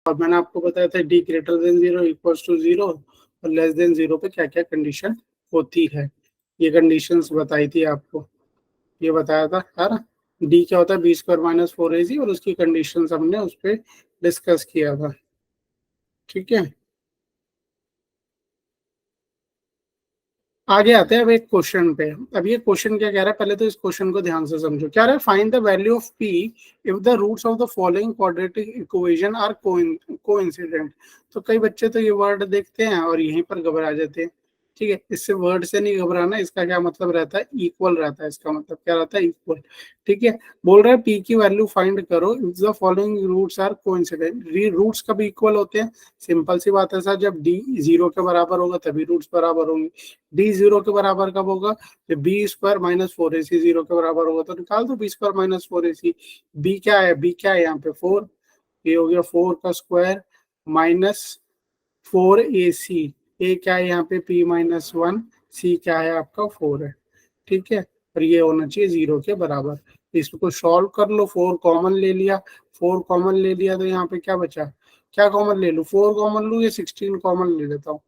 और मैंने आपको बताया था D greater than 0 equals to 0 और लेस देन 0 पे क्या क्या कंडीशन होती है, ये कंडीशंस बताई थी आपको, ये बताया था है ना। डी क्या होता है बी स्क्वायर माइनस 4ac और उसकी कंडीशंस हमने उस पर डिस्कस किया था, ठीक है। आगे आते हैं अब एक क्वेश्चन पे। अब ये क्वेश्चन क्या कह रहा है, पहले तो इस क्वेश्चन को ध्यान से समझो। क्या रहा है, find the value of P if the roots of the following quadratic equation are coincident. तो कई बच्चे तो ये वर्ड देखते हैं और यहीं पर घबरा जाते हैं, ठीक है। इससे वर्ड से नहीं घबराना, इसका क्या मतलब रहता है, इक्वल रहता है, इसका मतलब क्या रहता है, इक्वल, ठीक है। बोल रहा है पी की वैल्यू फाइंड करो if the following roots are coincident. Roots कब इक्वल होते हैं, सिंपल सी बात है सर, जब डी 0 के बराबर होगा तभी रूट्स बराबर होंगे। डी 0 के बराबर कब होगा, जब बी स्क्वायर माइनस 4ac 0 के बराबर होगा। तो निकाल दो B square minus 4ac। B क्या है, बी क्या है यहाँ पे 4, ये हो गया 4 का स्क्वायर माइनस 4ac। ए क्या है यहाँ पे p माइनस 1, सी क्या है आपका 4 है, ठीक है। और ये होना चाहिए 0 के बराबर। इसको सॉल्व कर लो, 4 कॉमन ले लिया, 4 कॉमन ले लिया तो यहाँ पे क्या बचा, क्या कॉमन ले लूं, 4 कॉमन लूं या 16 कॉमन ले लेता हूँ।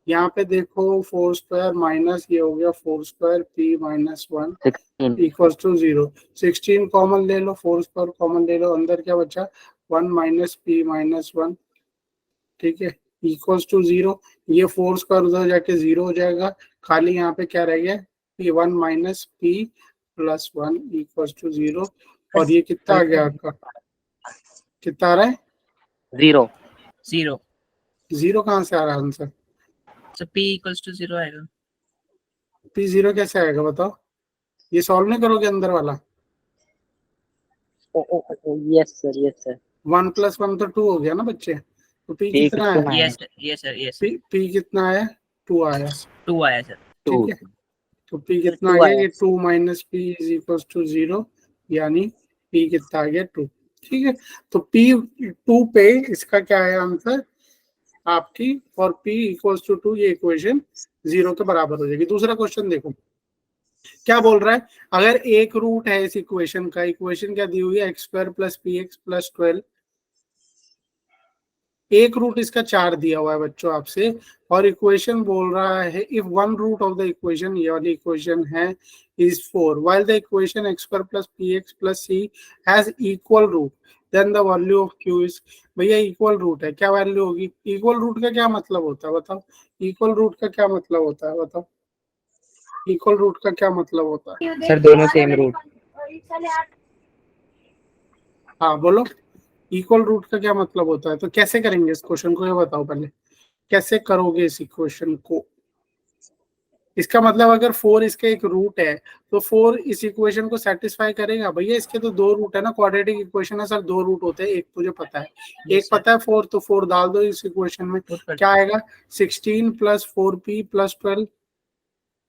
यहाँ पे देखो 4 स्क्वायर माइनस ये हो गया 4 square p minus 1 equals to 0। 16 common ले लो, 4 स्क्वायर कॉमन ले लो, अंदर क्या बचा 1 माइनस p माइनस 1, ठीक है, इक्वल्स टू 0। ये 4 स्क्वायर उधर जाके 0 हो जाएगा, खाली यहाँ पे क्या रह गया p1 minus p plus 1 equals to 0। और ये कितना आ गया आपका, कितना आ रहा है, 0 0 कहाँ से आ रहा है आंसर, तो p इक्वल्स टू 0 आएगा। p 0 कैसे आएगा बताओ, ये सॉल्व नहीं करोगे अंदर वाला, यस सर 1 प्लस 1 तो 2 हो गया ना बच्चे। तो p कितना है, यस सर p कितना आया 2 आया, 2 आया सर। ठीक है। तो p कितना आ गया, ये 2 minus p is equals to 0, यानी p कितना आ गया 2, ठीक है। तो p 2 पे इसका क्या है आंसर आपकी, और p इक्वल्स टू 2, ये इक्वेशन 0 के बराबर हो जाएगी। दूसरा क्वेश्चन देखो क्या बोल रहा है, अगर एक रूट है इस इक्वेशन का, इक्वेशन क्या दी हुई है x square plus P X plus 12, एक रूट इसका 4 दिया हुआ है बच्चों आपसे, और इक्वेशन बोल रहा है if one root of the equation, ये वाली इक्वेशन है, is 4 while the equation X square plus P X plus C has equal root then the value of Q is. भैया इक्वल रूट है, क्या वैल्यू होगी, इक्वल रूट का क्या मतलब होता है बताओ, इक्वल रूट का क्या मतलब होता है बताओ, इक्वल रूट का क्या मतलब होता है सर, दोनों सेम रूट। हाँ बोलो, इक्वल रूट का क्या मतलब होता है। तो कैसे करेंगे इस क्वेश्चन को, ये बताओ पहले, कैसे करोगे इस इक्वेशन को। इसका मतलब अगर 4 इसका एक रूट है तो 4 इस इक्वेशन को सेटिस्फाई करेगा। भैया इसके तो 2 रूट है ना, क्वाड्रेटिक इक्वेशन है सर, 2 रूट होते हैं, एक तुझे पता है, एक पता है 4, तो 4 डाल दो इस इक्वेशन में, क्या आएगा 16 plus 4p plus 12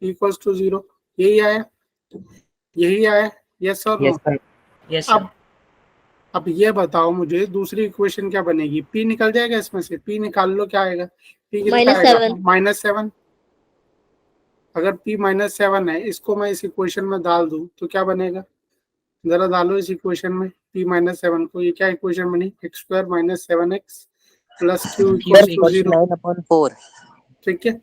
equals to 0, यही आया, यही आया, यस और नो। यस अब ये बताओ मुझे दूसरी इक्वेशन क्या बनेगी, p निकल जाएगा इसमें से, p निकाल लो, क्या आएगा, p कितना आएगा -7। अगर p -7 है, इसको मैं इस इक्वेशन में डाल दूं तो क्या बनेगा, जरा डालो इस इक्वेशन में p -7 को, ये क्या इक्वेशन बनी, X square minus 7x plus Q equal to 0, ठीक है,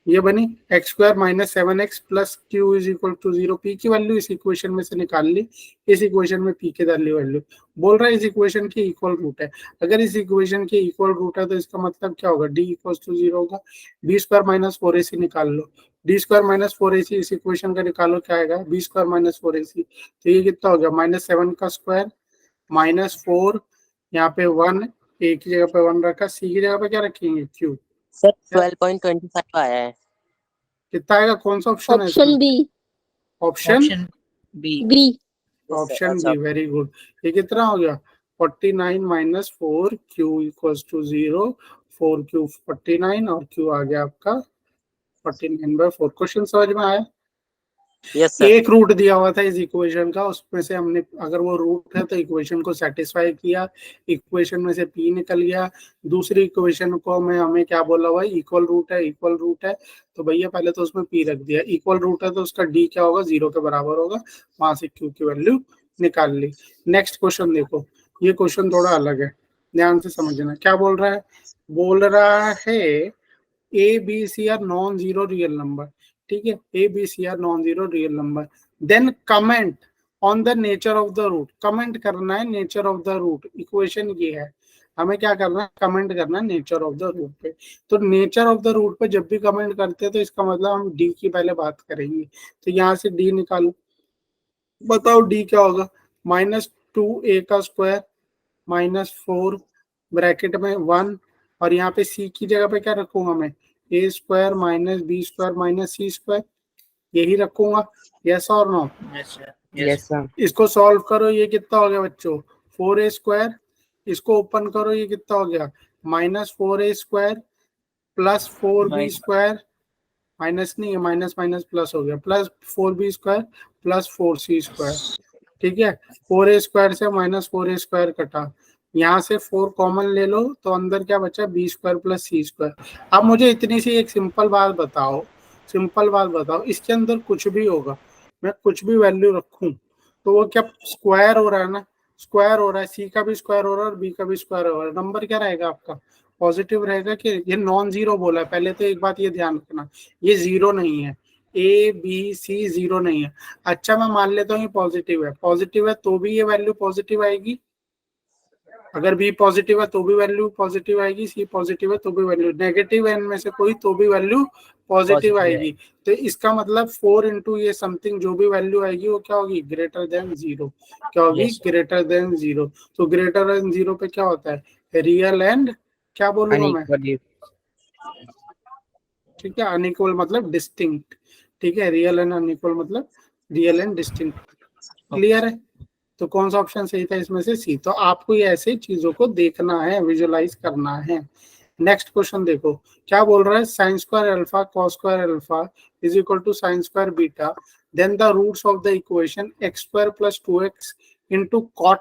ये बनी X square minus 7x plus Q is equal to 0। P की वैल्यू इस इक्वेशन में से निकाल ली, इस इक्वेशन में पी के डाली वैल्यू, बोल रहा है इस इक्वेशन की इक्वल रूट है। अगर इस इक्वेशन की इक्वल रूट है तो इसका मतलब क्या होगा, डी इक्वल टू 0 होगा। बी स्क्वायर माइनस 4ac निकाल लो, डी स्क्वायर माइनस 4ac इस इक्वेशन का निकालो, क्या आएगा बी स्क्वायर माइनस 4ac, तो ये कितना हो गया -7 का स्क्वायर -4, यहाँ पे 1, ए की जगह पे 1 रखा, सी की जगह पे क्या रखेंगे क्यू, सर 12.25 आया है, कितना आएगा, कौन सा ऑप्शन है, option B, option B, option B, very good. ये कितना हो गया 49 minus 4 Q equals to 0, 4 Q 49 और क्यू आ गया आपका 49/4। क्वेश्चन समझ में आया, यस सर। एक रूट दिया हुआ था इस इक्वेशन का, उसमें से हमने अगर वो रूट है तो इक्वेशन को सेटिस्फाई किया, इक्वेशन में से p निकल गया। दूसरी इक्वेशन को में हमें क्या बोला हुआ है, इक्वल रूट है, इक्वल रूट है, तो भैया पहले तो उसमें p रख दिया, इक्वल रूट है तो उसका d क्या होगा, 0 के बराबर होगा, वहां से q की वैल्यू निकाल ली। नेक्स्ट क्वेश्चन देखो, ये क्वेश्चन थोड़ा अलग है, ध्यान से समझना क्या बोल रहा है। बोल रहा है A B C are non zero real number, ठीक है, A B C are non zero real number, then comment on the nature of the root. Comment करना है nature of the root, equation ये है, हमें क्या करना है, कमेंट करना है नेचर ऑफ द रूट पे। तो नेचर ऑफ द रूट पे जब भी कमेंट करते हैं तो इसका मतलब हम डी की पहले बात करेंगे। तो यहाँ से डी निकालो, बताओ डी क्या होगा, -2a का स्क्वायर -4 ब्रैकेट में 1, और यहाँ पे सी की जगह पे क्या रखूंगा मैं, A square minus B square minus C square, यही रखूंगा। यस और no? Yes, sir. Yes, sir. इसको सॉल्व करो, ये कितना हो गया बच्चों, 4a स्क्वायर। इसको ओपन करो, ये कितना हो गया, -4a square plus 4b Minus. Square, minus नहीं है, माइनस माइनस प्लस हो गया, plus 4b square plus 4c square, ठीक है। 4a स्क्वायर से -4a स्क्वायर कटा, यहाँ से 4 कॉमन ले लो तो अंदर क्या बचा, बी स्क्वायर प्लस सी स्क्वायर। अब मुझे इतनी सी एक सिंपल बात बताओ, सिंपल बात बताओ, इसके अंदर कुछ भी होगा, मैं कुछ भी वैल्यू रखूं तो वो क्या स्क्वायर हो रहा है ना, स्क्वायर हो रहा है, सी का भी स्क्वायर हो रहा है और बी का भी स्क्वायर हो रहा है, नंबर क्या रहेगा आपका, पॉजिटिव रहेगा। कि ये नॉन जीरो बोला है, पहले तो एक बात ये ध्यान रखना, ये जीरो नहीं है, ए बी सी जीरो नहीं है। अच्छा मैं मान लेता हूँ ये पॉजिटिव है, पॉजिटिव है तो भी ये वैल्यू पॉजिटिव आएगी, अगर बी पॉजिटिव है तो भी वैल्यू पॉजिटिव आएगी, सी पॉजिटिव है तो भी वैल्यू, नेगेटिव है इनमें से कोई तो भी वैल्यू पॉजिटिव आएगी। तो इसका मतलब 4 इंटू ये समथिंग जो भी वैल्यू आएगी वो क्या होगी, ग्रेटर देन जीरो, क्या होगी, ग्रेटर देन जीरो। तो ग्रेटर देन जीरो पे क्या होता है, रियल एंड क्या बोलूंगा मैं, ठीक है, अनइक्वल मतलब डिस्टिंक्ट, ठीक है, रियल एंड अनइक्वल मतलब रियल एंड डिस्टिंक्ट। क्लियर है? तो कौन सा ऑप्शन सही था इसमें से, सी। तो आपको ये ऐसे चीजों को देखना है, विजुअलाइज करना है। नेक्स्ट क्वेश्चन देखो क्या बोल रहा है, sine square alpha cos square alpha is equal to sine square beta, then the roots of the equation X square plus 2x into cot,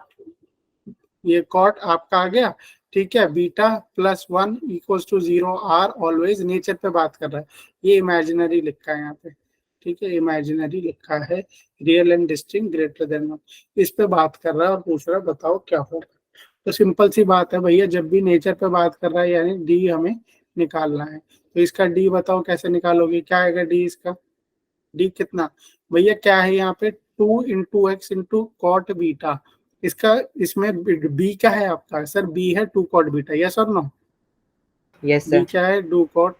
ये कॉट आपका आ गया, ठीक है, beta plus 1 equals to 0 are always, nature पे बात कर रहा है, ये इमेजिनरी लिखा है यहाँ पे, ठीक है, इमेजिनरी लिखा है, real and distinct greater than 1, इस पे बात कर रहा है और पूछ रहा है बताओ क्या होगा। तो सिंपल सी बात है भैया, जब भी नेचर पे बात कर रहा है यानी डी हमें निकालना है। तो इसका डी बताओ कैसे निकालोगे, क्या आएगा डी इसका, डी कितना भैया, क्या है यहाँ पे 2 into X into cot beta, इसका इसमें बी क्या है आपका सर, बी है 2 कॉट बीटा, यस और नो? Yes, B sir. क्या है, 2 कॉट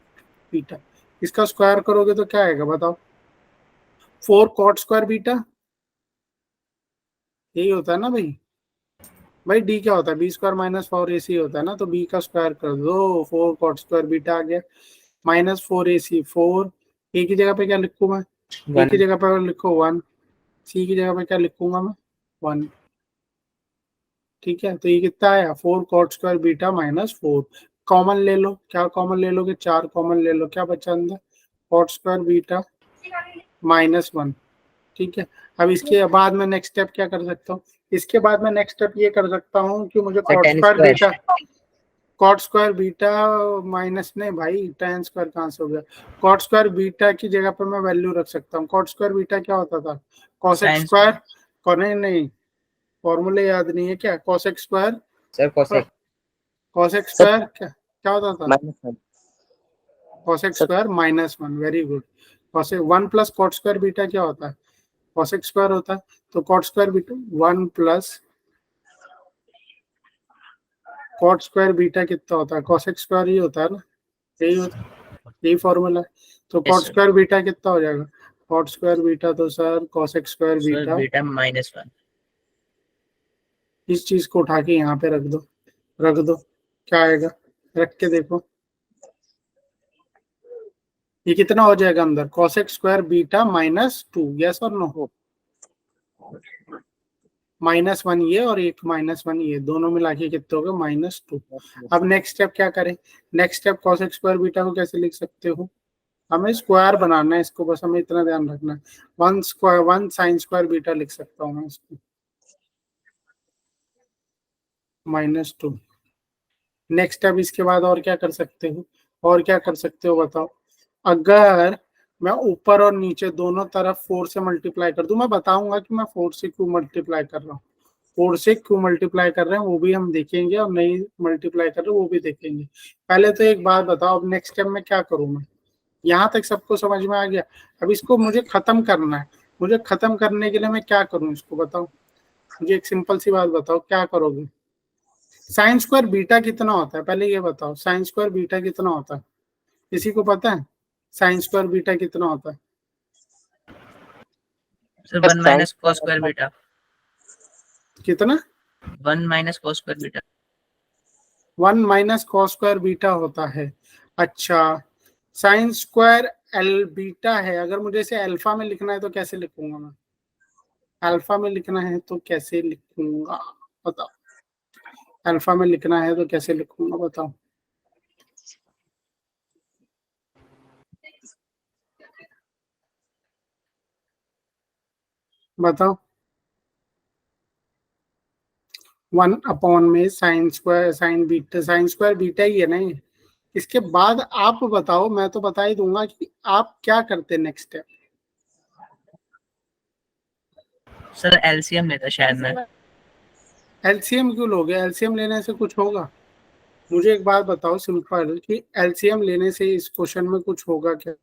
बीटा, इसका स्क्वायर करोगे तो क्या आएगा बताओ, 4 कॉट स्क्वायर बीटा, यही होता है ना भाई। भाई डी क्या होता है, बी स्क्वायर माइनस 4ac होता है ना, तो बी का स्क्वायर कर दो, 4 कॉट स्क्वायर बीटा आ गया, -4ac 4, ए की जगह पे क्या लिखूं मैं, ए की जगह पे लिखो 1, सी की जगह पे क्या लिखूंगा मैं 1, ठीक है। तो ये कितना आया, 4 कॉट स्क्वायर बीटा -4, कॉमन ले लो, क्या कॉमन ले लोगे, 4 कॉमन ले लो, क्या बचा अंदर, कॉट स्क्वायर बीटा -1, ठीक है। अब इसके बाद में नेक्स्ट स्टेप क्या कर सकता हूँ, इसके बाद में नेक्स्ट स्टेप ये कर सकता हूँ कि मुझे cot square beta, cot square beta minus नहीं भाई, tan स्क्वायर कहाँ से हो गया, कॉट स्क्वायर बीटा की जगह पर मैं वैल्यू रख सकता हूँ, कॉट स्क्वायर बीटा क्या होता था, कॉसेक स्क्वायर, नहीं फॉर्मूले याद नहीं है क्या, cosec square sir cosec, cosec square क्या होता था, -1. Cosec square -1, very good. Cosec 1 plus cot square beta क्या होता है, कॉसेक स्क्वायर होता है, तो cot square beta 1 plus cot square beta कितना होता है, कॉसेक स्क्वायर ही होता है ना, यही होता है, यही फॉर्मूला है। तो कॉट स्क्वायर बीटा कितना हो जाएगा, कॉट स्क्वायर बीटा तो सर कॉसेक स्क्वायर बीटा -1. इस चीज को उठा के यहाँ पे रख दो, रख दो, क्या आएगा, रख के देखो ये कितना हो जाएगा अंदर, कॉसेक स्क्वायर बीटा -2, यस और नो, -1 ये और एक -1 ये, दोनों मिला के कितने हो गए -2। अब नेक्स्ट स्टेप क्या करें, next step cosec square beta को कैसे लिख सकते हो, हमें स्क्वायर बनाना है इसको, बस हमें इतना ध्यान रखना है, 1 साइन स्क्वायर बीटा लिख सकता हूँ मैं इसको -2। नेक्स्ट स्टेप इसके बाद और क्या कर सकते हो, और क्या कर सकते हो बताओ, अगर मैं ऊपर और नीचे दोनों तरफ 4 से मल्टीप्लाई कर दूं, मैं बताऊंगा कि मैं 4 से क्यों मल्टीप्लाई कर रहा हूँ, 4 से क्यों मल्टीप्लाई कर रहे हैं वो भी हम देखेंगे, और नहीं मल्टीप्लाई कर रहे हैं वो भी देखेंगे। पहले तो एक बात बताओ, अब नेक्स्ट स्टेप में क्या करूं मैं? यहाँ तक सबको समझ में आ गया। अब इसको मुझे खत्म करना है। मुझे खत्म करने के लिए मैं क्या करूं इसको बताओ? मुझे एक सिंपल सी बात बताओ, क्या करोगे? साइन स्क्वायर बीटा कितना होता है पहले ये बताओ। साइन स्क्वायर बीटा कितना होता है, किसी को पता है? साइन स्क्वायर बीटा कितना होता है? Sir 1 minus cos square beta. कितना? 1 minus cos square beta. 1 minus cos square beta होता है। अच्छा, साइन स्क्वायर एल बीटा है। अगर मुझे इसे अल्फा में लिखना है तो कैसे लिखूंगा मैं? अल्फा में लिखना है तो कैसे लिखूंगा बताओ? अल्फा में लिखना है तो कैसे लिखूंगा बताओ? बताओ। 1 में sine square sine square beta ही है ना ये। इसके बाद आप बताओ, मैं तो बता ही दूंगा कि आप क्या करते नेक्स्ट स्टेप। सर एलसीएम लेता शायद मैं। एलसीएम क्यों लोगे? एलसीएम लेने से कुछ होगा? मुझे एक बात बताओ सिंपल, कि एलसीएम लेने से इस क्वेश्चन में कुछ होगा क्या?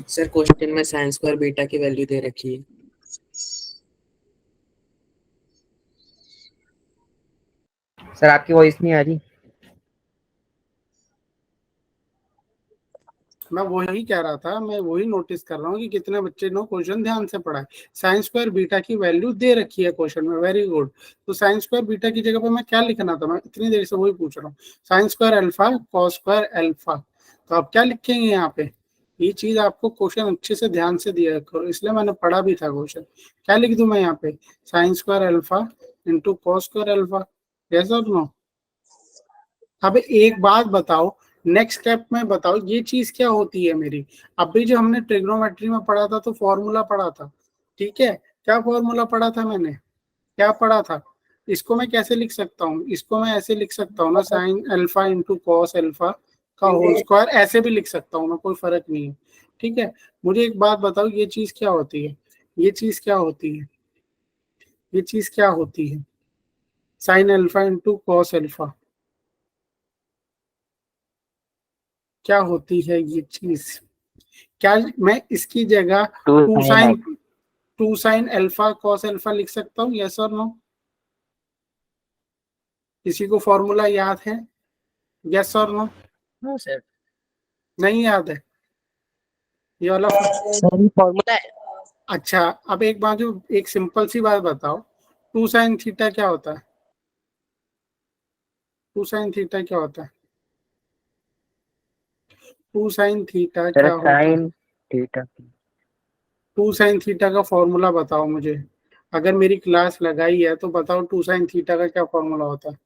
सर क्वेश्चन में साइन स्क्वायर बीटा की वैल्यू दे रखी है। सर आपकी वॉइस नहीं आ रही। मैं वही कह रहा था, मैं वही नोटिस कर रहा हूँ कि कितने बच्चे ने क्वेश्चन ध्यान से पढ़ा है। साइन स्क्वायर बीटा की वैल्यू दे रखी है क्वेश्चन में, वेरी गुड। तो साइन स्क्वायर बीटा की जगह पे मैं क्या लिखना था? मैं इतनी देर से वही पूछ रहा हूँ। Sign square alpha cos square alpha, तो आप क्या लिखेंगे यहाँ पे? ये चीज आपको क्वेश्चन अच्छे से ध्यान से दिया करो, इसलिए मैंने पढ़ा भी था क्वेश्चन। क्या लिख दूं मैं यहाँ पे? Sign square alpha into cos square alpha, yes और नो? अब एक बात बताओ, नेक्स्ट स्टेप में बताओ ये चीज क्या होती है मेरी? अभी जो हमने ट्रिग्नोमेट्री में पढ़ा था तो फॉर्मूला पढ़ा था, ठीक है? क्या फॉर्मूला पढ़ा था मैंने? क्या पढ़ा था? इसको मैं कैसे लिख सकता हूँ? इसको मैं ऐसे लिख सकता हूँ ना, sign alpha into cos alpha का होल स्क्वायर, ऐसे भी लिख सकता हूँ मैं, कोई फर्क नहीं है, ठीक है? मुझे एक बात बताओ, ये चीज क्या होती है? ये चीज क्या होती है? ये चीज क्या होती है? Sine alpha into cos alpha क्या होती है ये चीज? क्या मैं इसकी जगह two sine alpha cos alpha लिख सकता हूँ, यस और नो? किसी को फॉर्मूला याद है? यस और नो? No sir. नहीं याद है ये वाला? सर फॉर्मूला है। अच्छा, अब एक बात, जो एक सिंपल सी बात बताओ, टू साइन थीटा क्या होता है? टू साइन थीटा क्या होता है? टू साइन थीटा क्या होता है? थीटा टू साइन थीटा का फॉर्मूला बताओ मुझे। अगर मेरी क्लास लगाई है तो बताओ टू साइन थीटा का क्या फॉर्मूला होता है?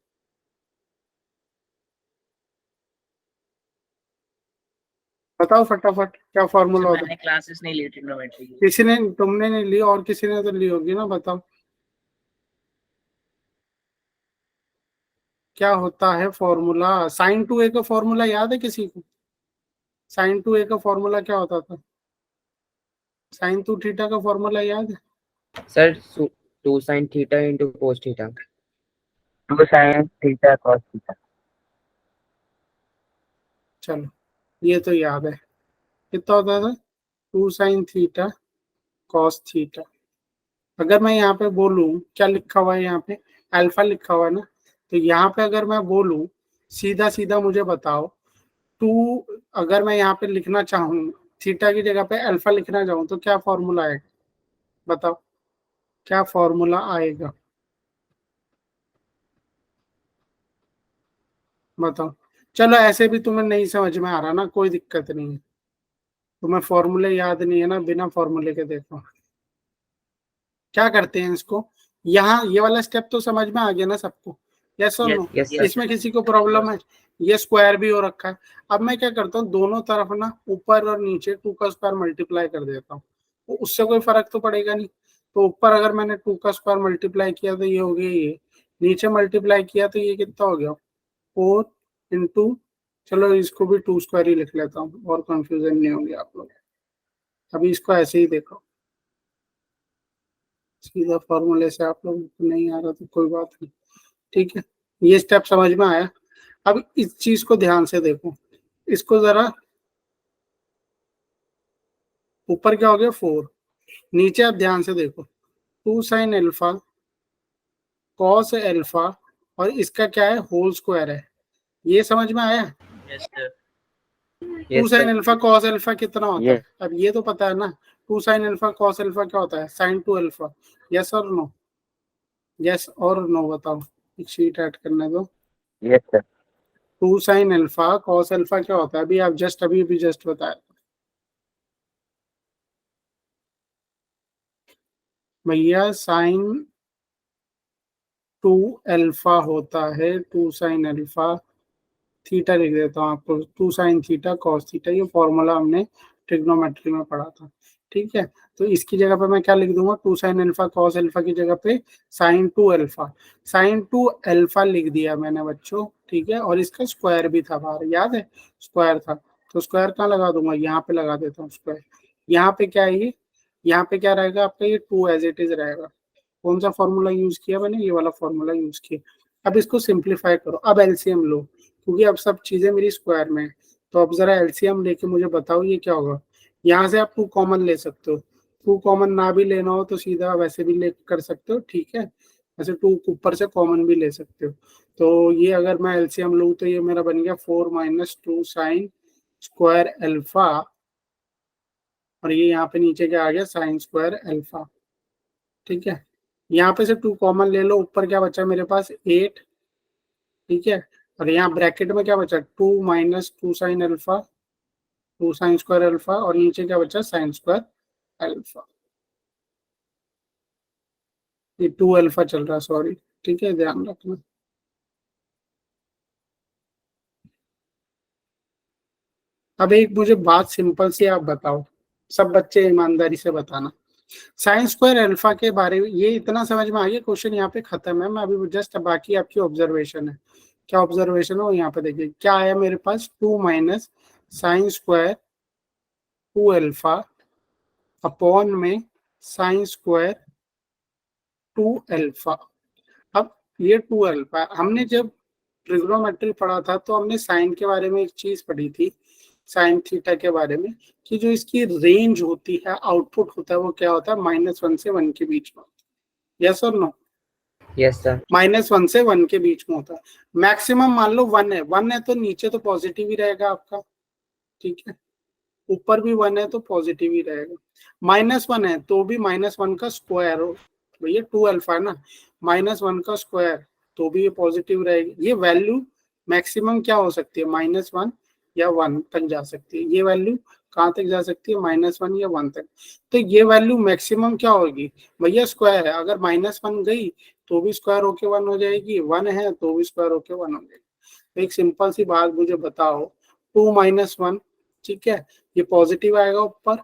बताओ फटाफट, क्या फॉर्मूला होता है? मैंने क्लासेस नहीं ली ट्रिग्नोमेट्री की। किसी ने, तुमने नहीं ली और किसी ने तो ली होगी ना, बताओ क्या होता है फॉर्मूला? साइन टू ए का फॉर्मूला याद है किसी को? साइन टू ए का फॉर्मूला क्या होता था? साइन टू थीटा का फॉर्मूला याद है? Sir 2 sin theta into cos theta. 2 sin theta cos theta. चलो, ये तो याद है। कितना होता था? Two sine theta cos theta. अगर मैं यहाँ पे बोलूं, क्या लिखा हुआ है यहाँ पे? अल्फा लिखा हुआ है ना, तो यहाँ पे अगर मैं बोलूं, सीधा सीधा मुझे बताओ, टू, अगर मैं यहाँ पे लिखना चाहूँ, थीटा की जगह पे अल्फा लिखना चाहूँ, तो क्या फॉर्मूला आएगा? बताओ क्या फॉर्मूला आएगा? बताओ। चलो, ऐसे भी तुम्हें नहीं समझ में आ रहा ना, कोई दिक्कत नहीं है। तुम्हें फॉर्मूले याद नहीं है ना, बिना फॉर्मूले के देखो क्या करते हैं इसको। यहाँ ये वाला स्टेप तो समझ में आ गया ना सबको, यस और नो? यस इसमें किसी को प्रॉब्लम है? ये स्क्वायर भी हो रखा है। अब मैं क्या करता हूँ, दोनों तरफ ना ऊपर और नीचे 2 का स्क्वायर मल्टीप्लाई कर देता हूँ, तो उससे कोई फर्क तो पड़ेगा नहीं। तो ऊपर अगर मैंने 2 का स्क्वायर मल्टीप्लाई किया तो ये हो गया ये, नीचे मल्टीप्लाई किया तो ये कितना हो गया? 4 इंटू, चलो इसको भी 2 स्क्वायर ही लिख लेता हूँ और कंफ्यूजन नहीं होगी आप लोग। अभी इसको ऐसे ही देखो, सीधा फॉर्मूले से आप लोग को नहीं आ रहा तो कोई बात नहीं, ठीक है, ये स्टेप समझ में आया। अब इस चीज को ध्यान से देखो, इसको जरा, ऊपर क्या हो गया 4, नीचे आप ध्यान से देखो 2 साइन अल्फा कॉस अल्फा, और इसका क्या है होल स्क्वायर है, ये समझ में आया। Yes, sir. 2 sign alpha cos alpha कितना होता है, Yes. अब ये तो पता है ना, 2 साइन अल्फा कॉस अल्फा क्या होता है, साइन 2 अल्फा। यस और नो, यस और नो बताओ, एक शीट ऐड करने दो। Yes, sir. 2 sign alpha cos alpha क्या होता है, अभी आप जस्ट अभी भी जस्ट बताया भैया, साइन 2 अल्फा होता है, 2 साइन अल्फा, थीटा लिख देता हूँ आपको, 2 साइन थीटा कॉस थीटा, ये फॉर्मूला हमने ट्रिग्नोमेट्री में पढ़ा था, ठीक है। तो इसकी जगह पे मैं क्या लिख दूंगा, 2 साइन अल्फा कॉस अल्फा की जगह पे साइन 2 अल्फा, साइन 2 अल्फा लिख दिया मैंने बच्चों, ठीक है, और इसका स्क्वायर भी था बाहर, याद है स्क्वायर था, तो स्क्वायर कहाँ लगा दूंगा, यहाँ पे लगा देता हूँ स्क्वायर। यहाँ पे क्या है ये, यहाँ पे क्या रहेगा आपका, ये 2 एज इट इज रहेगा। कौन सा फॉर्मूला यूज किया मैंने, ये वाला फॉर्मूला यूज किया। अब इसको सिंप्लीफाई करो, अब एलसीएम लो, क्योंकि अब सब चीजें मेरी स्क्वायर में है, तो अब जरा एलसीएम लेके मुझे बताओ ये क्या होगा। यहाँ से आप 2 कॉमन ले सकते हो, 2 कॉमन ना भी लेना हो तो सीधा वैसे भी ले कर सकते हो, ठीक है, वैसे 2 ऊपर से कॉमन भी ले सकते हो। तो ये अगर मैं एलसीएम लूँ तो ये मेरा बन गया 4 माइनस 2 साइन स्क्वायर अल्फा, और ये यहाँ पे नीचे क्या आ गया, साइन स्क्वायर अल्फा, ठीक है। यहाँ पे से 2 कॉमन ले लो, ऊपर क्या बचा मेरे पास 8, ठीक है, और यहाँ ब्रैकेट में क्या बचा 2 minus 2 sine alpha, 2 sign square alpha, और नीचे क्या बचा साइन स्क्वायर अल्फा, ये 2 अल्फा चल रहा है, सॉरी, ठीक है, ध्यान रखना। अब एक मुझे बात सिंपल सी आप बताओ, सब बच्चे ईमानदारी से बताना, साइन स्क्वायर अल्फा के बारे में ये इतना समझ में आ गया, क्वेश्चन यहाँ पे खत्म है, मैं अभी जस्ट बाकी आपकी ऑब्जर्वेशन है, क्या ऑब्जर्वेशन है वो यहाँ पे देखिए क्या आया मेरे पास, 2 minus sine square 2 alpha upon में साइन स्क्वायर 2 अल्फा। अब ये 2 अल्फा, हमने जब ट्रिग्नोमेट्री पढ़ा था तो हमने साइन के बारे में एक चीज पढ़ी थी, साइन थीटा के बारे में, कि जो इसकी रेंज होती है, आउटपुट होता है, वो क्या होता है -1 से 1 के बीच में, यस और नो। Yes, sir. -1 से 1 के बीच में होता है, मैक्सिमम मान लो 1 है, 1 है तो नीचे तो पॉजिटिव ही रहेगा आपका, ठीक है, ऊपर भी 1 है तो पॉजिटिव ही रहेगा, -1 है तो भी -1 का स्क्वायर हो, भैया 2 अल्फा है ना, -1 का स्क्वायर तो भी ये पॉजिटिव रहेगी, ये वैल्यू मैक्सिमम क्या हो सकती है, -1 या 1 तक जा सकती है, ये वैल्यू कहाँ तक जा सकती है, -1 या 1 तक, तो ये वैल्यू मैक्सिमम क्या होगी भैया, स्क्वायर है, अगर -1 गई तो भी स्क्वायर होके 1 हो जाएगी, 1 है तो भी स्क्वायर होके 1 हो जाएगी। तो एक सिंपल सी बात मुझे बताओ, 2 माइनस 1, ठीक है, ये पॉजिटिव आएगा ऊपर,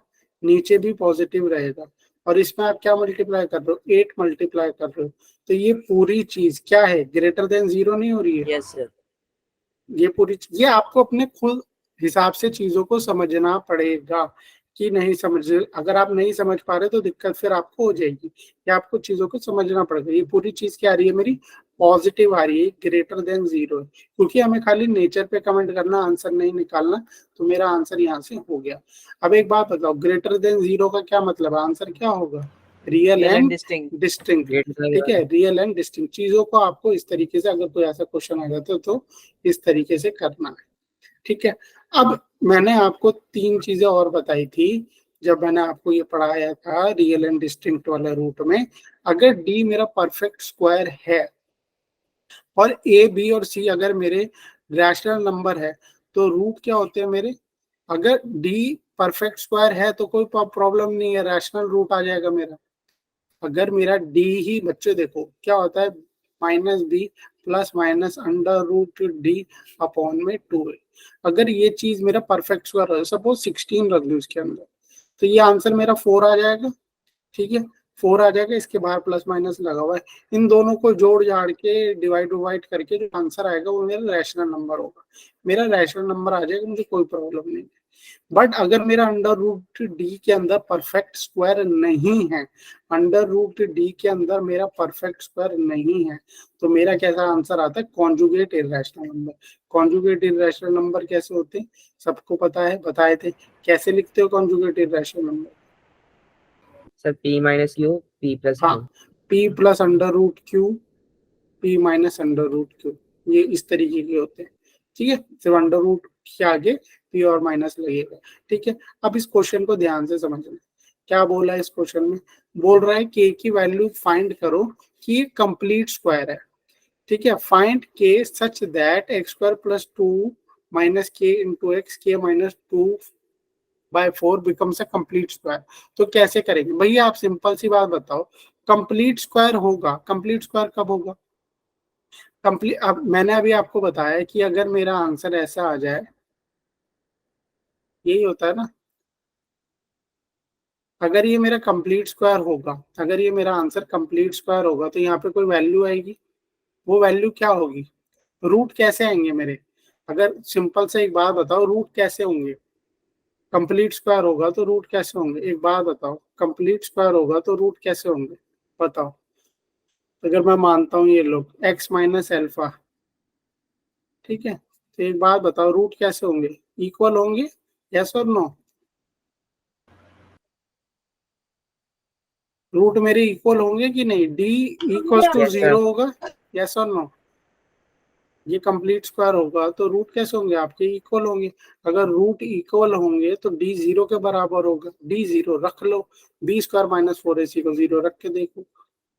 नीचे भी पॉजिटिव रहेगा, और इसमें आप क्या मल्टीप्लाई कर रहे हो, 8 मल्टीप्लाई कर रहे हो, तो ये पूरी चीज क्या है, ग्रेटर देन 0 नहीं हो रही है। Yes, sir. ये पूरी ये आपको अपने खुद हिसाब से चीजों को समझना पड़ेगा, कि नहीं समझ, अगर आप नहीं समझ पा रहे तो दिक्कत फिर आपको हो जाएगी, कि आपको चीजों को समझना पड़ेगा। ये पूरी चीज क्या आ रही है मेरी, पॉजिटिव आ रही है, ग्रेटर देन 0, क्योंकि हमें खाली नेचर पे कमेंट करना, आंसर नहीं निकालना, तो मेरा आंसर यहाँ से हो गया। अब एक बात बताओ, ग्रेटर देन 0 का क्या मतलब है, आंसर क्या होगा, real Real and and distinct. Distinct, ठीक है, रियल एंड डिस्टिंक्ट चीजों को आपको इस तरीके से, अगर कोई ऐसा क्वेश्चन आ जाता है तो इस तरीके से करना है, ठीक है। अब मैंने आपको 3 चीजें और बताई थी जब मैंने आपको ये पढ़ाया था रियल एंड डिस्टिंक्ट वाले रूट में, अगर डी मेरा परफेक्ट स्क्वायर है और ए बी और सी अगर मेरे रैशनल नंबर है, तो रूट क्या होते हैं मेरे, अगर डी परफेक्ट स्क्वायर है तो कोई प्रॉब्लम नहीं है, रैशनल रूट आ जाएगा मेरा। अगर मेरा डी ही, बच्चे देखो क्या होता है, -b plus minus under root D upon में 2a, अगर ये चीज मेरा परफेक्ट स्क्वायर है, सपोज 16 रख दो इसके अंदर, तो ये आंसर मेरा 4 आ जाएगा, ठीक है, 4 आ जाएगा, इसके बाहर प्लस माइनस लगा हुआ है, इन दोनों को जोड़ जाड़ के डिवाइड करके जो आंसर आएगा वो मेरा रैशनल नंबर होगा, मेरा रैशनल नंबर आ जाएगा, मुझे कोई प्रॉब्लम नहीं है। बट अगर मेरा अंडर रूट डी के अंदर परफेक्ट स्क्वायर नहीं है, अंडर रूट डी के अंदर मेरा परफेक्ट स्क्वायर नहीं है, तो मेरा कैसा आंसर आता है, conjugate irrational number. Conjugate irrational number कैसे होते हैं, सबको पता है, बताए थे। कैसे लिखते हो conjugate irrational number? Sir p minus Q p plus हाँ, Q. p plus under root Q, p minus under root Q, ये इस तरीके के होते हैं। ठीक है, सिर्फ अंडर रूट के आगे p और माइनस लगेगा। ठीक है, अब इस क्वेश्चन को ध्यान से समझना। क्या बोला है इस क्वेश्चन में, बोल रहा है k की वैल्यू फाइंड करो कि ये कंप्लीट स्क्वायर है। ठीक है, find k such that x square plus 2 minus k into X के minus 2/4 becomes a complete square. तो कैसे करेंगे भैया, आप सिंपल सी बात बताओ, कंप्लीट स्क्वायर होगा, कंप्लीट स्क्वायर कब होगा, कंप्लीट, अब मैंने अभी आपको बताया कि अगर मेरा आंसर ऐसा आ जाए, यही होता है ना, अगर ये मेरा कंप्लीट स्क्वायर होगा, अगर ये मेरा आंसर कंप्लीट स्क्वायर होगा, तो यहाँ पे कोई वैल्यू आएगी, वो वैल्यू क्या होगी, रूट कैसे आएंगे मेरे, अगर सिंपल से एक बात बताओ, रूट कैसे होंगे, कंप्लीट स्क्वायर होगा तो रूट कैसे होंगे, एक बात बताओ, कंप्लीट स्क्वायर होगा तो रूट कैसे होंगे, बताओ। अगर मैं मानता हूँ ये लोग एक्स माइनस एल्फा, ठीक है, तो एक बात बताओ, रूट कैसे होंगे, इक्वल होंगे, यस और नो, रूट मेरे इक्वल होंगे कि नहीं, D equal to Yes, sir. 0 होगा, यस और नो। ये कंप्लीट स्क्वायर होगा तो रूट कैसे होंगे आपके, इक्वल होंगे। अगर रूट इक्वल होंगे तो डी 0 के बराबर होगा, डी 0 रख लो, बी स्क्वायर माइनस 4ac को 0 रख के देखो,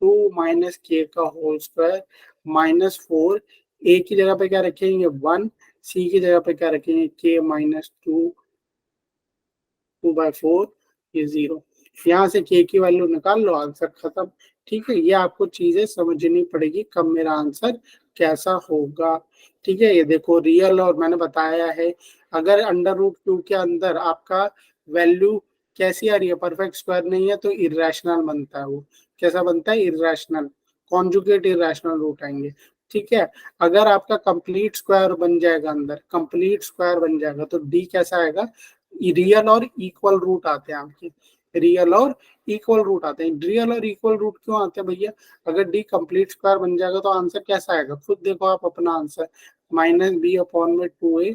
2 माइनस के का होल स्क्वायर माइनस 4, ए की जगह पे क्या रखेंगे 1, सी की जगह पे क्या रखेंगे के माइनस 2/4, ये 0, यहाँ से के की वैल्यू निकाल लो, आंसर खत्म। ठीक है, ये आपको चीजें समझनी पड़ेगी कब मेरा आंसर कैसा होगा। ठीक है, ये देखो रियल, और मैंने बताया है अगर अंडर रूट क्यू के अंदर आपका वैल्यू कैसी आ रही है, परफेक्ट स्क्वायर नहीं है, तो इरेशनल बनता है, वो कैसा बनता है, इरेशनल, कॉन्जुगेट इरेशनल रूट आएंगे। ठीक है, अगर आपका कंप्लीट स्क्वायर बन जाएगा, अंदर कंप्लीट स्क्वायर बन जाएगा, तो डी कैसा आएगा, रियल और इक्वल रूट आते हैं आपके, रियल और इक्वल रूट आते हैं। रियल और इक्वल रूट क्यों आते हैं भैया, अगर डी कंप्लीट स्क्वायर बन जाएगा तो आंसर कैसा आएगा, खुद देखो आप अपना आंसर, माइनस बी अपॉन में 2a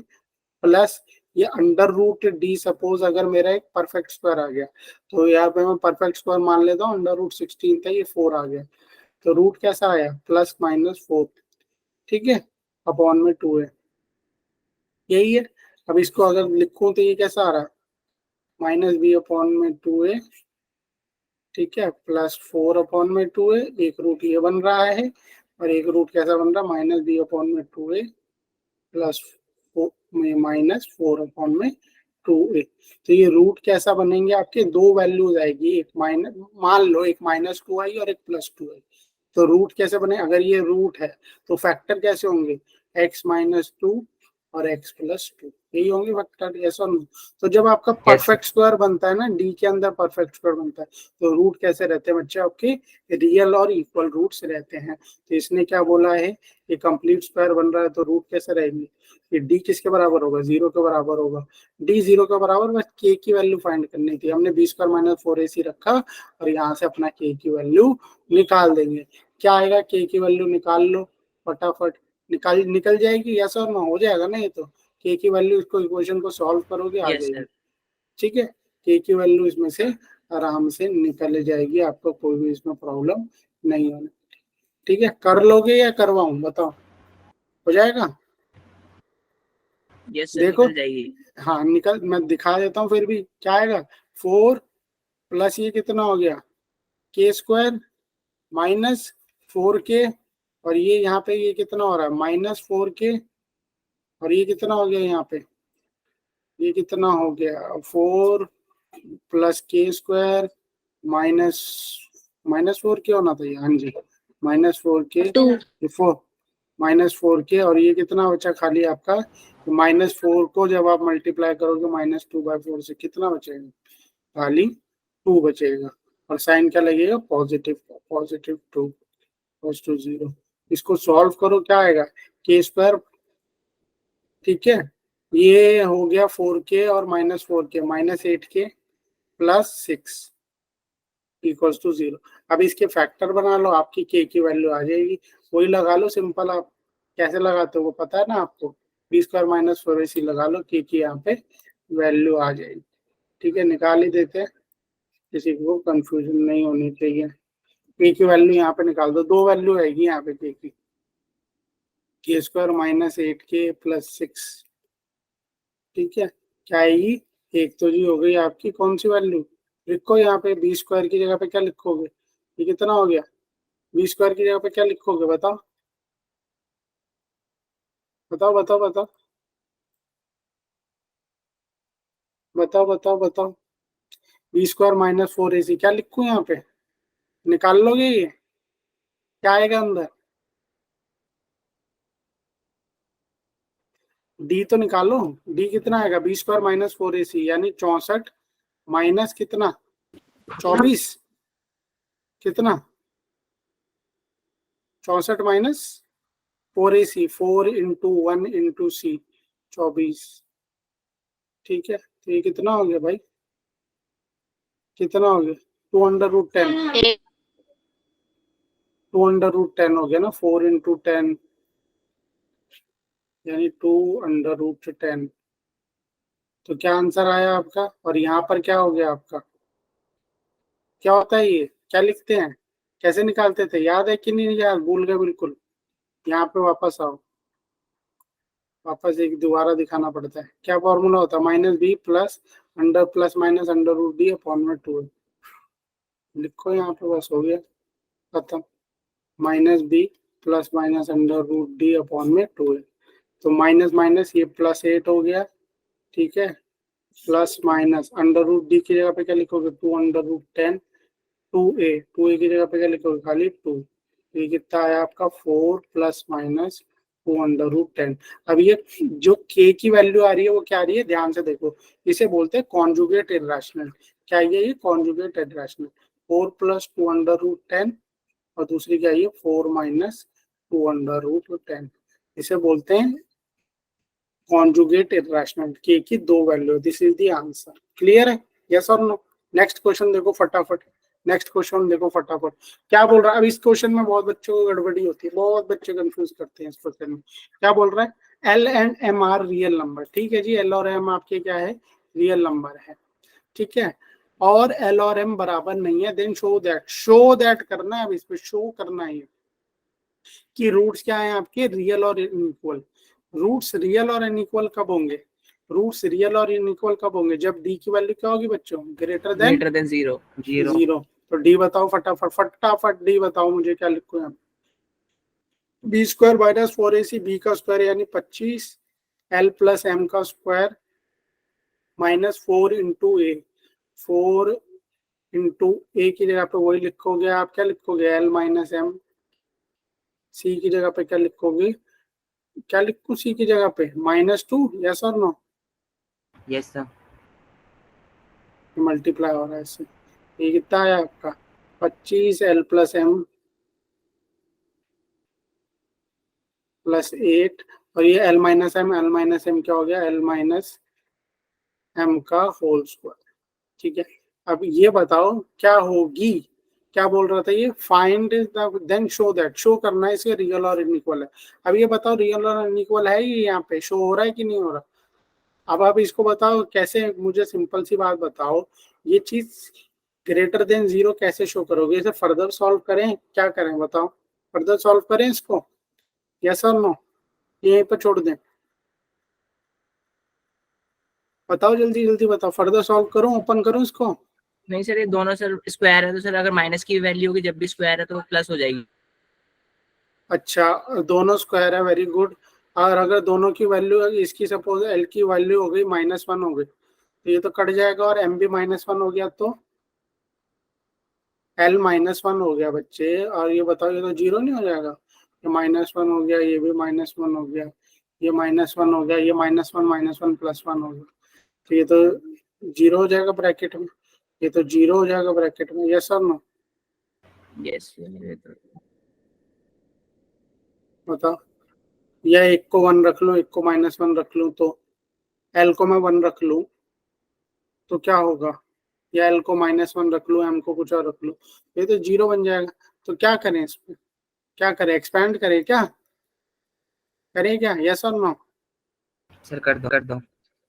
प्लस ये अंडर रूट डी, सपोज अगर मेरा एक परफेक्ट स्क्वायर आ गया, तो यहाँ पे मैं परफेक्ट स्क्वायर मान लेता हूँ, अंडर रूट 16 था, ये 4 आ गया, तो रूट कैसा आया, प्लस माइनस 4, ठीक है, अपॉन में 2a, यही है। अब इसको अगर लिखूं तो ये कैसा आ रहा है, माइनस बी अपॉन में 2a, ठीक है, प्लस 4 अपॉन में 2a, एक रूट ये बन रहा है, और एक रूट कैसा बन रहा है, माइनस बी अपॉन में 2a प्लस माइनस 4 अपॉन में 2a। तो ये रूट कैसा बनेंगे आपके, दो वैल्यूज आएगी, एक माइनस, मान लो एक -2 आई और एक +2 आई, तो रूट कैसे बने, अगर ये रूट है तो फैक्टर कैसे होंगे, x-2 और x+2, यही होंगे फैक्टर, यस और नो। तो जब आपका Yes, परफेक्ट स्क्वायर बनता है ना, डी के अंदर परफेक्ट स्क्वायर बनता है, तो रूट कैसे रहते हैं बच्चे आपके, रियल और इक्वल रूट्स रहते हैं। तो इसने क्या बोला है, ये कंप्लीट स्क्वायर बन रहा है तो रूट कैसे रहेंगे, ये डी किसके बराबर होगा, 0 के बराबर होगा, डी 0 के बराबर, बस के की वैल्यू फाइंड करनी थी, हमने बी स्क्वायर माइनस 4ac रखा, और यहाँ से अपना के की वैल्यू निकाल देंगे। क्या आएगा, के की वैल्यू निकाल लो फटाफट, निकल जाएगी, यस और नो, हो जाएगा ना ये तो, के की वैल्यू, इसको इक्वेशन को सॉल्व करोगे आ Yes, जाएगी। sir. ठीक है, के की वैल्यू इसमें से आराम से निकल जाएगी, आपको कोई भी इसमें प्रॉब्लम नहीं होने। ठीक है, कर लोगे या करवाऊं, बताओ, हो जाएगा, Yes, sir. देखो, निकल जाएगी. हाँ निकल, मैं दिखा देता हूँ फिर भी क्या आएगा, 4 प्लस ये कितना हो गया, के स्क्वायर माइनस 4k, और ये यहाँ पे ये कितना हो रहा है, -4k, और ये कितना हो गया यहाँ पे, ये कितना हो गया, 4 प्लस के स्क्वायर माइनस -4k होना था ये, हाँ जी, -4k, 4 -4k, और ये कितना बचा खाली आपका, -4 को जब आप मल्टीप्लाई करोगे -2/4 से, कितना बचेगा, खाली 2 बचेगा, और साइन क्या लगेगा, पॉजिटिव, पॉजिटिव 2 cos to 0। इसको सॉल्व करो, क्या आएगा, के स्क्वायर, ठीक है, ये हो गया 4k और -4k, -8k plus 6 equals to 0। अब इसके फैक्टर बना लो, आपकी k की वैल्यू आ जाएगी। वही लगा लो सिंपल। आप कैसे लगाते हो वो पता है ना आपको, b² - 4ac लगा लो, k की यहाँ पे वैल्यू आ जाएगी। ठीक है, निकाल ही देते हैं, किसी को कंफ्यूजन नहीं होनी चाहिए। k की वैल्यू यहाँ पे निकाल दो, दो वैल्यू आएगी यहाँ पे k की, k² - 8k प्लस 6। ठीक है, क्या आएगी? एक तो जी हो गई आपकी कौन सी वैल्यू, लिखो यहाँ पे b² की जगह पे क्या लिखोगे, ये कितना हो गया? b² की जगह पे क्या लिखोगे बताओ, बताओ बताओ बताओ बताओ बताओ बताओ। b² - 4ac क्या लिखूं यहाँ पे, निकाल लोगे ये, क्या आएगा अंदर? डी तो निकालो, डी कितना आएगा? b² - 4ac यानी 64 माइनस कितना, 24, कितना 64 माइनस 4ac, 4 इंटू 1 इंटू सी, 24। ठीक है, तो ये कितना हो गया भाई, कितना हो गया? 2√10, 2√10 हो गया ना, 4 इंटू 10 यानी 2√10। तो क्या आंसर आया आपका? और यहाँ पर क्या हो गया आपका, क्या होता है ये, क्या लिखते हैं, कैसे निकालते थे, याद है कि नहीं यार, भूल गए बिल्कुल? यहाँ पे वापस आओ, वापस एक दोबारा दिखाना पड़ता है। क्या फॉर्मूला होता है? -b plus under plus minus अंडर√d/2। लिखो यहाँ पे, बस हो गया खत्म। -b प्लस माइनस अंडर√d/2। तो माइनस माइनस ये +8 हो गया। ठीक है, प्लस माइनस अंडर√d की जगह पे क्या लिखोगे? 2√10, 2a की जगह पे क्या लिखोगे? खाली 2। ये कितना आया आपका? 4 प्लस माइनस 2√10। अब ये जो k की वैल्यू आ रही है वो क्या आ रही है, ध्यान से देखो, इसे बोलते हैं कॉन्जुगेट इर्रेशनल। क्या ये कॉन्जुगेट इर्रेशनल? 4 प्लस 2√10 और दूसरी क्या है? 4 माइनस 2√10। इसे बोलते हैं कॉन्जुगेट इर्रेशनल। के की दो value, this is the answer. Clear है? यस और नो? नेक्स्ट क्वेश्चन देखो फटाफट, नेक्स्ट क्वेश्चन देखो फटाफट। क्या बोल रहा है? अब इस क्वेश्चन में बहुत बच्चों को गड़बड़ी होती है, बहुत बच्चे कंफ्यूज करते हैं इस क्वेश्चन में। क्या बोल रहा है? L and M are real number. ठीक है जी, एल और एम आपके क्या है? रियल नंबर है। ठीक है, और एल और एम बराबर नहीं है, देन शो दैट करना है। अब इस पे शो करना है कि रूट्स क्या है आपके, रियल और इनइक्वल। रूट्स रियल और इनइक्वल कब होंगे? रूट्स रियल और इनइक्वल कब होंगे? जब डी की वैल्यू क्या होगी बच्चों? Greater than zero. जीरो। तो डी बताओ फटाफट, फटाफट डी बताओ मुझे, क्या लिखूं यहाँ? b² - 4ac, b का स्क्वायर यानी 25, l प्लस m का स्क्वायर -4 इंटू ए। 4 इंटू ए की जगह पे वही लिखोगे आप, क्या लिखोगे? l minus M. सी की जगह पे क्या लिखोगे? क्या लिखूं सी की जगह पे? -2। यस और नो? Yes sir. मल्टीप्लाई हो रहा है इससे। ये कितना आया आपका? 25 l प्लस एम प्लस 8, और ये l minus M, l minus M क्या हो गया? l माइनस एम का होल स्क्वायर। ठीक है, अब ये बताओ क्या होगी, क्या बोल रहा था ये? Find then show that, show करना है इसके रियल और इनइक्वल है। अब ये बताओ रियल और इनइक्वल है ये यहाँ पे शो हो रहा है कि नहीं हो रहा? अब आप इसको बताओ कैसे, मुझे सिंपल सी बात बताओ, ये चीज ग्रेटर देन जीरो कैसे शो करोगे? इसे फर्दर सॉल्व करें, क्या करें बताओ? फर्दर सॉल्व करें इसको, यस और नो? यहीं पर छोड़ दें? बताओ जल्दी जल्दी बताओ, फर्दर सॉल्व करूं, ओपन करूं इसको? नहीं सर, ये दोनों सर स्क्वायर है, तो सर अगर माइनस की वैल्यू होगी जब भी स्क्वायर है तो प्लस हो जाएगी। अच्छा, दोनों स्क्वायर है, वेरी गुड। और अगर दोनों की वैल्यू, इसकी सपोज एल की वैल्यू हो गई -1 हो गई, तो ये तो कट जाएगा, और एम भी -1 हो गया, तो एल -1 हो गया बच्चे। और ये बताओ, ये तो जीरो नहीं हो जाएगा? ये -1 हो गया, ये भी -1 हो गया, ये -1 हो गया, ये -1 +1 हो गया, तो ये तो जीरो हो जाएगा ब्रैकेट में, ये तो जीरो हो जाएगा ब्रैकेट में। यस और नो? यस। बताओ, या एक को 1 रख लूं, एक को -1 रख लूं, तो एल को मैं 1 रख लूं तो क्या होगा, या एल को -1 रख लूं, एम को कुछ और रख लूं, ये तो 0 बन जाएगा। तो क्या करें इसमें, क्या करें, एक्सपैंड करें क्या, करें क्या, यस और नो? सर कर दो।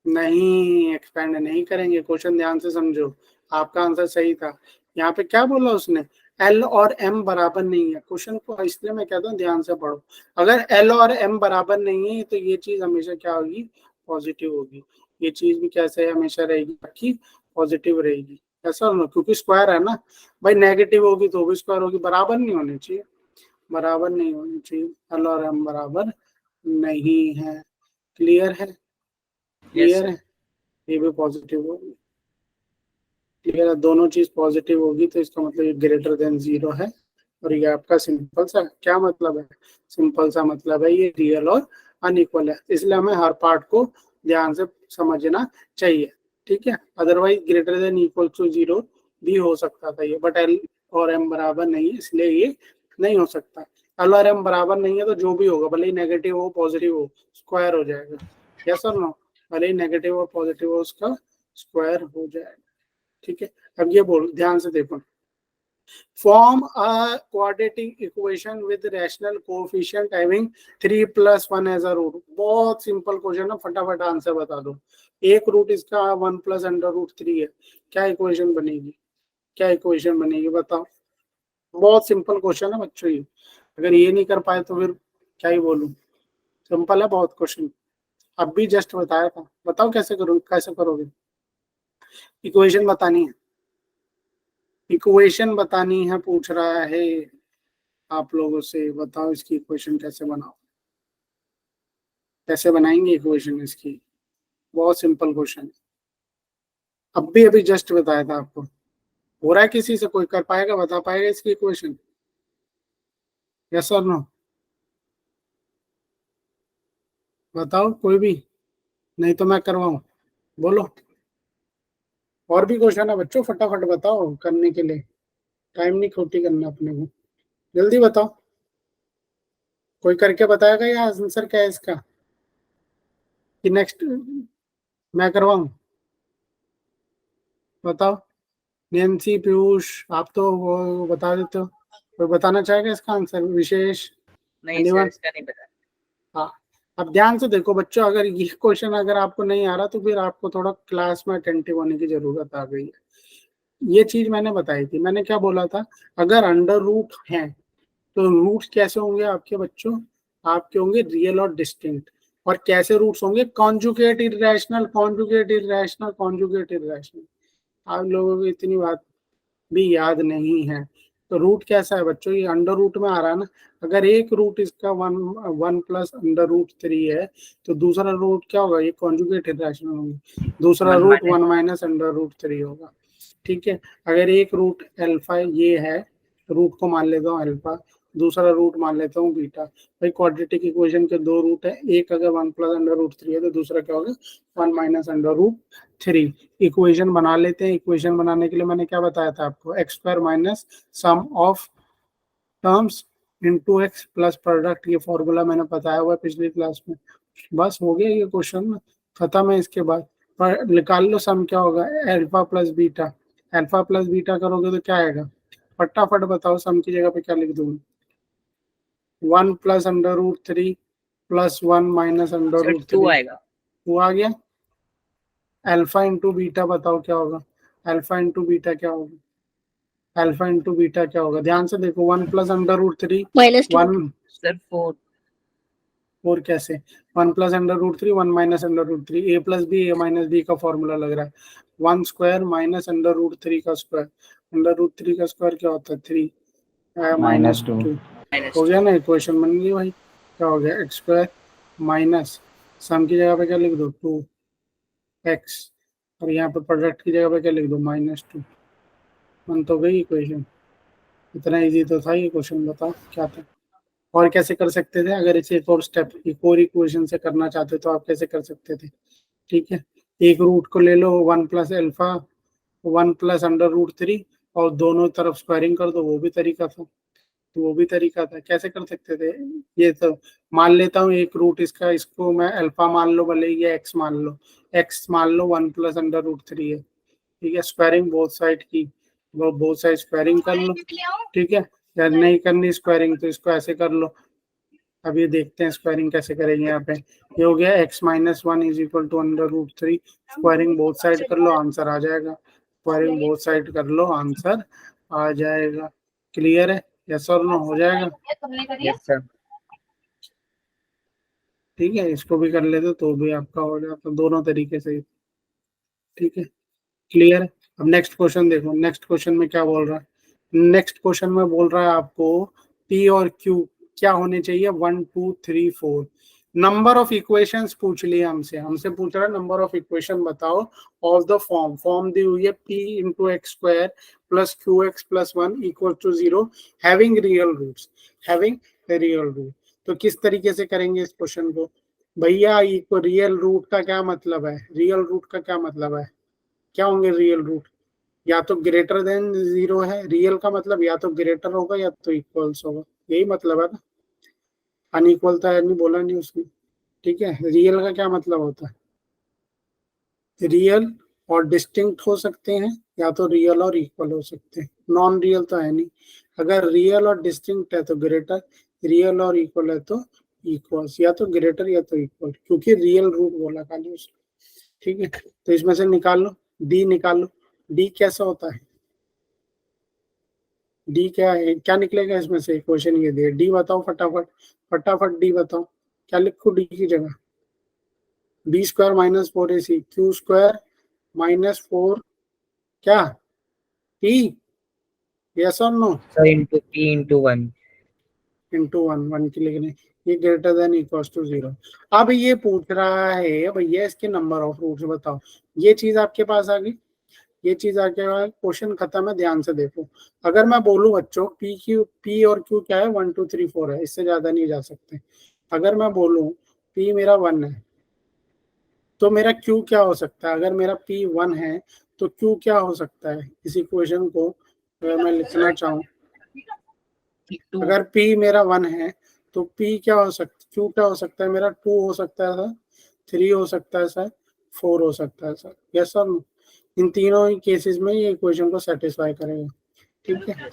नहीं, एक्सपैंड नहीं करेंगे। क्वेश्चन ध्यान से समझो, आपका आंसर सही था। यहाँ पे क्या बोला उसने, एल और एम बराबर नहीं है। क्वेश्चन को इसलिए मैं कहता हूँ ध्यान से पढ़ो। अगर एल और एम बराबर नहीं है तो ये चीज हमेशा क्या होगी, पॉजिटिव होगी। ये चीज भी कैसे हमेशा रहेगी, बाकी पॉजिटिव रहेगी, ऐसा ना, क्योंकि स्क्वायर है ना भाई, नेगेटिव होगी तो भी स्क्वायर होगी, बराबर नहीं होनी चाहिए, बराबर नहीं होनी चाहिए। एल और एम बराबर नहीं है, क्लियर है, क्लियर है, ये भी पॉजिटिव होगी, क्लियर है, दोनों चीज पॉजिटिव होगी तो इसका मतलब ये ग्रेटर देन 0 है। और ये आपका सिंपल सा क्या मतलब है, सिंपल सा मतलब है ये रियल और अनइक्वल है, इसलिए हमें हर पार्ट को ध्यान से समझना चाहिए, ठीक है। Otherwise greater than equal to 0 भी हो सकता था ये, बट एल और एम बराबर नहीं है इसलिए ये नहीं हो सकता। एल और एम बराबर नहीं है तो जो भी होगा, भले ही नेगेटिव हो पॉजिटिव हो, स्क्वायर हो जाएगा, यस और नो, भले ही नेगेटिव और पॉजिटिव हो उसका स्क्वायर हो जाएगा, ठीक है। अब ये बोल ध्यान से देखो, form a quadratic equation with rational coefficient having 3 + 1 as a root. बहुत सिंपल क्वेश्चन है, फटाफट आंसर बता दो। एक रूट इसका 1 + √3 है, क्या इक्वेशन बनेगी, क्या इक्वेशन बनेगी बताओ। बहुत सिंपल क्वेश्चन है बच्चों ये, अगर ये नहीं कर पाए तो फिर क्या ही बोलूं, सिंपल है बहुत क्वेश्चन। अब भी जस्ट बताया था, बताओ कैसे करो, कैसे करोगे, इक्वेशन बतानी है, इक्वेशन बतानी है, पूछ रहा है आप लोगों से, बताओ इसकी इक्वेशन कैसे बनाओ, कैसे बनाएंगे इक्वेशन इसकी, बहुत सिंपल क्वेश्चन है। अब भी अभी जस्ट बताया था आपको, हो रहा है किसी से, कोई कर पाएगा, बता पाएगा इसकी इक्वेशन, यस और नो, बताओ कोई भी, नहीं तो मैं करवाऊं, बोलो। और भी क्वेश्चन है बच्चों, फटाफट बताओ करने के लिए, टाइम नहीं खोटी करना अपने को, जल्दी बताओ। कोई करके बताएगा या आंसर क्या है इसका, कि नेक्स्ट मैं करवाऊं, बताओ। नैन्सी, पीयूष, आप तो वो बता देते हो, कोई बताना चाहेगा इसका आंसर, विशेष, नहीं सर, anyone? इसका नहीं पता। हाँ, अब ध्यान से देखो बच्चों, अगर ये क्वेश्चन अगर आपको नहीं आ रहा तो फिर आपको थोड़ा क्लास में अटेंटिव होने की जरूरत आ गई है। ये चीज मैंने बताई थी, मैंने क्या बोला था, अगर अंडर रूट है तो रूट्स कैसे होंगे आपके बच्चों, आपके होंगे रियल और डिस्टिंक्ट। और कैसे रूट्स होंगे, conjugate irrational, conjugate irrational, conjugate irrational. आप लोगों को इतनी बात भी याद नहीं है। तो रूट कैसा है बच्चों, ये अंडर रूट में आ रहा है ना, अगर एक रूट इसका 1 + √3 है तो दूसरा रूट क्या होगा, ये कॉन्जुगेट इररेशनल होंगे, दूसरा 1 रूट - 1 - √3 होगा, ठीक है। अगर एक रूट अल्फा ये है, रूट को मान लेता हूँ अल्फा, दूसरा रूट मान लेता हूँ बीटा। भाई क्वाड्रेटिक इक्वेशन के दो रूट है, एक अगर 1 + √3 है तो दूसरा क्या होगा, 1 - √3। इक्वेशन बना लेते हैं, इक्वेशन बनाने के लिए मैंने क्या बताया था आपको, x² - sum of terms into x plus product, ये फॉर्मूला मैंने बताया हुआ है पिछली क्लास में। बस हो गया ये क्वेश्चन खत्म है। इसके बाद पर निकाल लो सम क्या होगा, alpha plus beta, alpha plus beta करोगे तो क्या आएगा, फटाफट बताओ, सम की जगह पे क्या लिख दूंगा, 1 + √3 + 1 - सर 2 √3, आएगा। वो आ गया। अल्फा इंटू बीटा बताओ क्या होगा, अल्फा इंटू बीटा क्या होगा, अल्फा इंटू बीटा क्या होगा, ध्यान से देखो, 1 + √3 -2। 1, सर 4। और कैसे, 1 + √3 1 - √3, a + b a - b का फॉर्मूला लग रहा है, 1² - √3 का स्क्वायर, √3 का स्क्वायर क्या होता है 3 -2, हो गया ना, इक्वेशन बन गई भाई। क्या हो गया, x² माइनस सम की जगह पे क्या लिख दो 2x, और यहाँ पे प्रोडक्ट की जगह पे क्या लिख दो -2, बन तो गई इक्वेशन। इतना इजी तो था ये क्वेश्चन, बताओ क्या था। और कैसे कर सकते थे, अगर इसे एक और स्टेप, एक और इक्वेशन से करना चाहते तो आप कैसे कर सकते थे, ठीक है। एक रूट को ले लो 1 + अल्फा 1 + √3 और दोनों तरफ स्क्वायरिंग कर दो, वो भी तरीका था। तो वो भी तरीका था, कैसे कर सकते थे। ये तो मान लेता हूँ एक रूट इसका, इसको मैं अल्फा मान लो, भले ये एक्स मान लो, एक्स मान लो 1 + √3 है, ठीक है। स्क्वायरिंग बोथ साइड की, वो बोथ साइड स्क्वायरिंग कर लो, ठीक है। या नहीं करनी स्क्वायरिंग तो इसको ऐसे कर लो। अब ये देखते हैं स्क्वायरिंग कैसे करेंगे। यहाँ पे ये हो गया x-1 = √3, स्क्वायरिंग बोथ साइड कर लो, आंसर आ जाएगा। स्क्वायरिंग बोथ साइड कर लो, आंसर आ जाएगा। क्लियर है, यस और नो, हो जाएगा। Yes sir. ठीक है, इसको भी कर लेते तो भी आपका हो जाता, दोनों तरीके से, ठीक है। क्लियर है। अब नेक्स्ट क्वेश्चन देखो, नेक्स्ट क्वेश्चन में क्या बोल रहा है। नेक्स्ट क्वेश्चन में बोल रहा है आपको पी और क्यू क्या होने चाहिए, 1 2 3 4। नंबर ऑफ इक्वेशंस पूछ लिए हमसे, हमसे पूछ रहा है नंबर ऑफ इक्वेशन बताओ ऑफ द फॉर्म दी हुई है p × x² + qx + 1 = 0 having real roots, having real root. तो किस तरीके से करेंगे इस क्वेश्चन को भैया। रियल रूट का क्या मतलब है, रियल रूट का क्या मतलब है, क्या होंगे रियल रूट, या तो ग्रेटर देन 0 है, रियल का मतलब या तो ग्रेटर होगा या तो इक्वल्स होगा, यही मतलब है ना। अनइक्वल तो नहीं बोला नहीं उसने, ठीक है। रियल का क्या मतलब होता है, रियल और डिस्टिंक्ट हो सकते हैं, या तो रियल और इक्वल हो सकते हैं, नॉन रियल तो है नहीं। अगर रियल और डिस्टिंक्ट है तो ग्रेटर, रियल और इक्वल है तो इक्वल्स, या तो ग्रेटर या तो इक्वल, क्योंकि रियल रूट बोला खाली उसने, ठीक है। तो इसमें से निकाल लो, डी निकाल लो। डी कैसा होता है, डी क्या है, क्या निकलेगा इसमें से, क्वेश्चन ये दिया, डी बताओ फटाफट, फटाफट डी बताओ, क्या लिखो डी की जगह, b² - 4ac, q² - 4 क्या, p, यस और no, sir into p into 1। Into 1 की लिखने, ये ग्रेटर देन इक्वल्स टू 0। अब ये पूछ रहा है भैया इसके नंबर ऑफ रूट्स बताओ, ये चीज आपके पास आ गई, ये चीज आके बाद क्वेश्चन खत्म है, ध्यान से देखो। अगर मैं बोलूं बच्चों पी और क्यू क्या है, 1 2 3 4 है, इससे ज्यादा नहीं जा सकते। अगर मैं बोलूं पी मेरा 1 है तो मेरा क्यू क्या हो सकता है, अगर मेरा पी 1 है तो क्यू क्या हो सकता है, इस इक्वेशन को अगर मैं लिखना चाहूँ, अगर पी मेरा 1 है तो पी क्या हो सकता, क्यू क्या हो सकता है मेरा, 2 हो सकता है सर, 3 हो सकता है सर, 4 हो सकता है सर, यस सर। इन तीनों ही केसेस में ये इक्वेशन को सेटिस्फाई करेगा, ठीक है।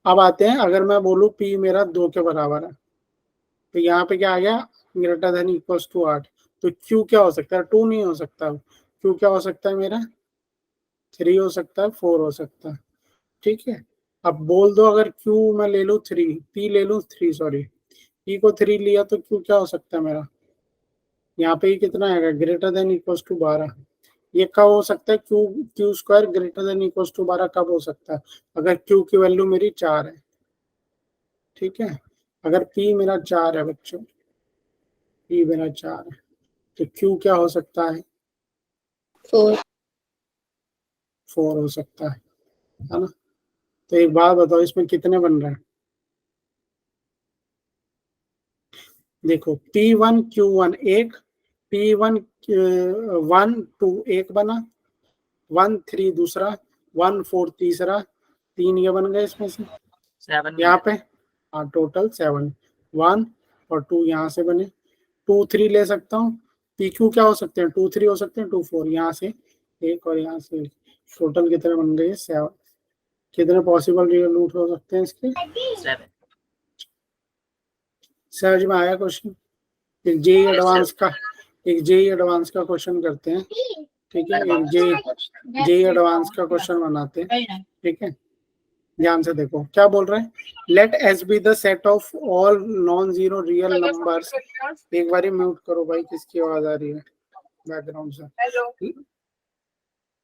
अब आते हैं, अगर मैं बोलूँ पी मेरा 2 के बराबर है तो यहाँ पे क्या आ गया, ग्रेटर देन इक्वल्स टू 8, तो क्यू क्या हो सकता है, 2 नहीं हो सकता, क्यू क्या हो सकता है मेरा, 3 हो सकता है, 4 हो सकता है, ठीक है। अब बोल दो अगर क्यू मैं ले लूँ 3, पी ले लूँ 3, सॉरी पी को 3 लिया तो क्यू क्या हो सकता है मेरा, यहाँ पे कितना आएगा, ग्रेटर देन इक्वल्स टू 12। ये कब हो सकता है, क्यू² ग्रेटर देन इक्वल्स टू 12 कब हो सकता है, अगर क्यू की वैल्यू मेरी 4 है, ठीक है। अगर पी मेरा 4 है बच्चों, पी मेरा 4 है तो क्यू क्या हो सकता है, 4 हो सकता है ना। तो एक बात बताओ इसमें कितने बन रहे हैं, देखो P1 Q1 एक, P1 1 2 एक बना, 1 3 दूसरा, 1 4 तीसरा, 3 ये बन गए इसमें से, 7 यहाँ पे हाँ टोटल 7, 1 और 2 यहाँ से बने, 2 3 ले सकता हूँ, पी क्यू क्या हो सकते हैं, 2 3 हो सकते हैं, 2 4 यहाँ से एक और यहाँ से एक, टोटल कितने बन गए 7। कितने पॉसिबल रियल रूट हो सकते हैं इसके, 7। समझ में आया क्वेश्चन। एक जेई एडवांस का, एक जेई एडवांस का क्वेश्चन करते हैं, ठीक है। एक जेई एडवांस का क्वेश्चन बनाते हैं, ठीक है। ध्यान से देखो क्या बोल रहे हैं, let S be the set of all non zero real numbers. एक बार म्यूट करो भाई, किसकी आवाज आ रही है बैकग्राउंड से।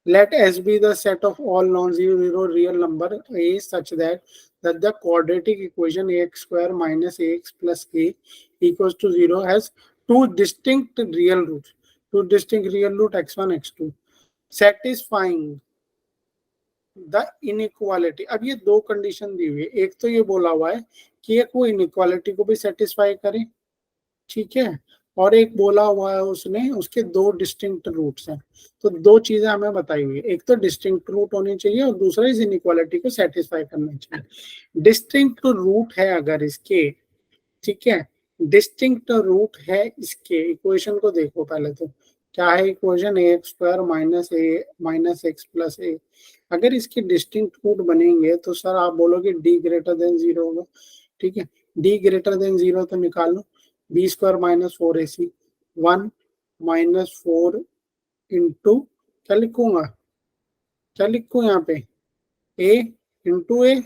Let S be the set of all non-zero real number a such that the quadratic equation ax² - ax plus a equals to 0 has two distinct real roots. Two distinct real root x1 x2 satisfying the inequality। अब ये दो condition दी हुई है, एक तो ये बोला हुआ है कि एक वो इनइक्वालिटी को भी सेटिस्फाई करे, ठीक है, और एक बोला हुआ है उसने उसके दो डिस्टिंक्ट रूट्स हैं। तो दो चीजें हमें बताई हुई है, एक तो डिस्टिंक्ट रूट होनी चाहिए और दूसरा इस इनइक्वालिटी को सेटिस्फाई करना चाहिए। डिस्टिंक्ट रूट है अगर इसके, ठीक है, डिस्टिंक्ट रूट है इसके, इक्वेशन को देखो पहले तो क्या है equation, a x² - a - x + a। अगर इसके डिस्टिंक्ट रूट बनेंगे तो सर आप बोलोगे d ग्रेटर देन 0 होगा, ठीक है। d ग्रेटर देन 0 तो निकालो, b² - 4ac 1 - 4 इंटू क्या लिखूंगा, क्या लिखूं यहाँ पे, a into a,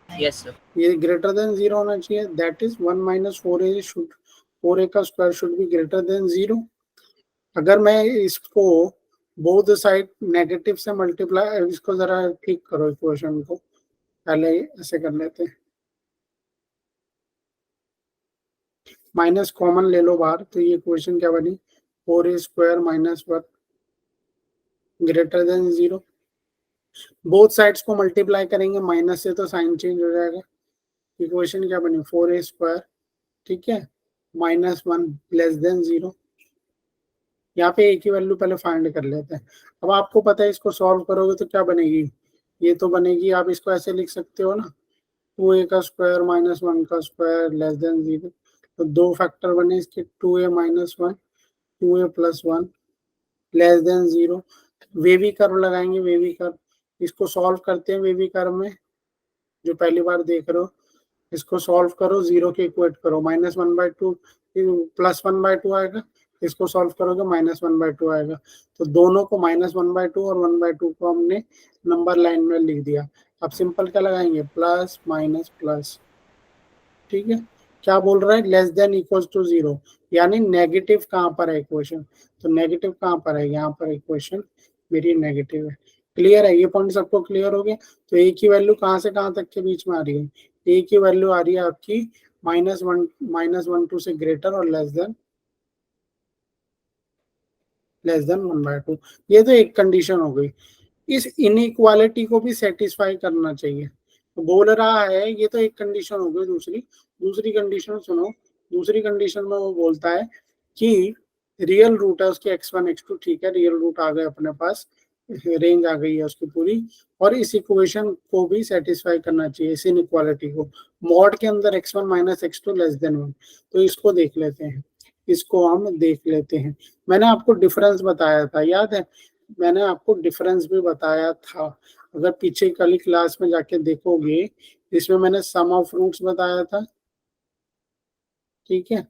yes sir. ये ग्रेटर देन 0 होना चाहिए, that is 1 - 4a should, 4a का square should be greater than 0। अगर मैं इसको बोथ साइड नेगेटिव से मल्टीप्लाई, इसको जरा ठीक करो इक्वेशन को, पहले ऐसे कर लेते हैं, माइनस कॉमन ले लो बाहर, तो ये इक्वेशन क्या बनी, 4a² - 1 greater than 0। Both sides को मल्टीप्लाई करेंगे माइनस से तो साइन चेंज हो जाएगा, इक्वेशन क्या बनी 4a², ठीक है, -1 लेस देन 0। यहाँ पे एक ही वैल्यू पहले फाइंड कर लेते हैं। अब आपको पता है इसको सॉल्व करोगे तो क्या बनेगी, ये तो बनेगी, आप इसको ऐसे लिख सकते हो ना, 2a का स्क्वायर - 1 का स्क्वायर लेस देन 0। तो दो फैक्टर बने इसके, 2a - 1 2a + 1 less than 0। Wavy curve लगाएंगे, वेवी कर्व, इसको सॉल्व करते हैं वेवी कर्व में, जो पहली बार देख रहे हो इसको सॉल्व करो, 0 के इक्वेट करो, -1/2 +1/2 आएगा, इसको सॉल्व करोगे -1/2 आएगा। तो दोनों को -1/2 और 1/2 को हमने नंबर लाइन में लिख दिया। अब सिंपल क्या लगाएंगे, प्लस माइनस प्लस, ठीक है। क्या बोल रहा है, लेस देन इक्वल्स टू 0, यानी नेगेटिव कहाँ पर है इक्वेशन, तो नेगेटिव कहाँ पर है, यहाँ पर इक्वेशन मेरी नेगेटिव है। क्लियर है, ये पॉइंट सबको क्लियर हो गया। तो ए की वैल्यू कहाँ से कहाँ तक के बीच में आ रही है, ए की वैल्यू आ रही है आपकी -1 से ग्रेटर और लेस देन 1/2। ये तो एक कंडीशन हो गई। इस इनइक्वालिटी को भी सेटिस्फाई करना चाहिए, तो बोल रहा है, ये तो एक कंडीशन हो गई। दूसरी कंडीशन सुनो, दूसरी कंडीशन में वो बोलता है कि रियल रूट है उसके x1 x2, ठीक है, रियल रूट आ गए अपने पास, रेंज आ गई है उसकी पूरी, और इस इक्वेशन को भी सेटिस्फाई करना चाहिए, इस इनइक्वालिटी को, मॉड के अंदर x1 - x2 लेस देन 1। तो इसको देख लेते हैं, इसको हम देख लेते हैं। मैंने आपको डिफरेंस बताया था, याद है, मैंने आपको डिफरेंस भी बताया था। अगर पीछे कल क्लास में जाके देखोगे, इसमें मैंने सम ऑफ रूट्स बताया था, ठीक है,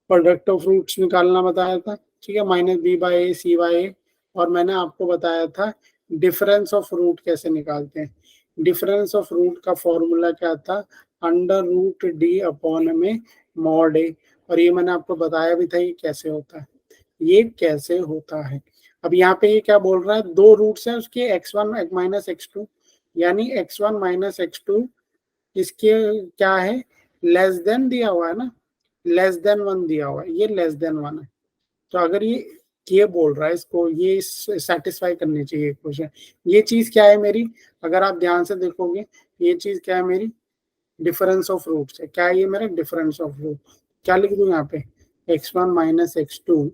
प्रोडक्ट ऑफ रूट्स निकालना बताया था, ठीक है, -b/a c/a, और मैंने आपको बताया था डिफरेंस ऑफ रूट कैसे निकालते हैं। डिफरेंस ऑफ रूट का फॉर्मूला क्या था, √d अपॉन में मॉड a, और ये मैंने आपको बताया भी था ये कैसे होता है, ये कैसे होता है। अब यहाँ पे ये क्या बोल रहा है, दो रूट्स हैं उसके, x1 - x2, यानी x1 - x2 इसके क्या है, लेस देन दिया हुआ है ना, लेस देन 1 दिया हुआ है, ये लेस देन 1 है। तो अगर ये बोल रहा है, इसको ये सेटिस्फाई करनी चाहिए क्वेश्चन। ये चीज क्या है मेरी, अगर आप ध्यान से देखोगे, ये चीज क्या है मेरी, डिफरेंस ऑफ रूट्स है। क्या है ये मेरा डिफरेंस ऑफ रूट, क्या लिख दूं यहाँ पे, x1 - x2,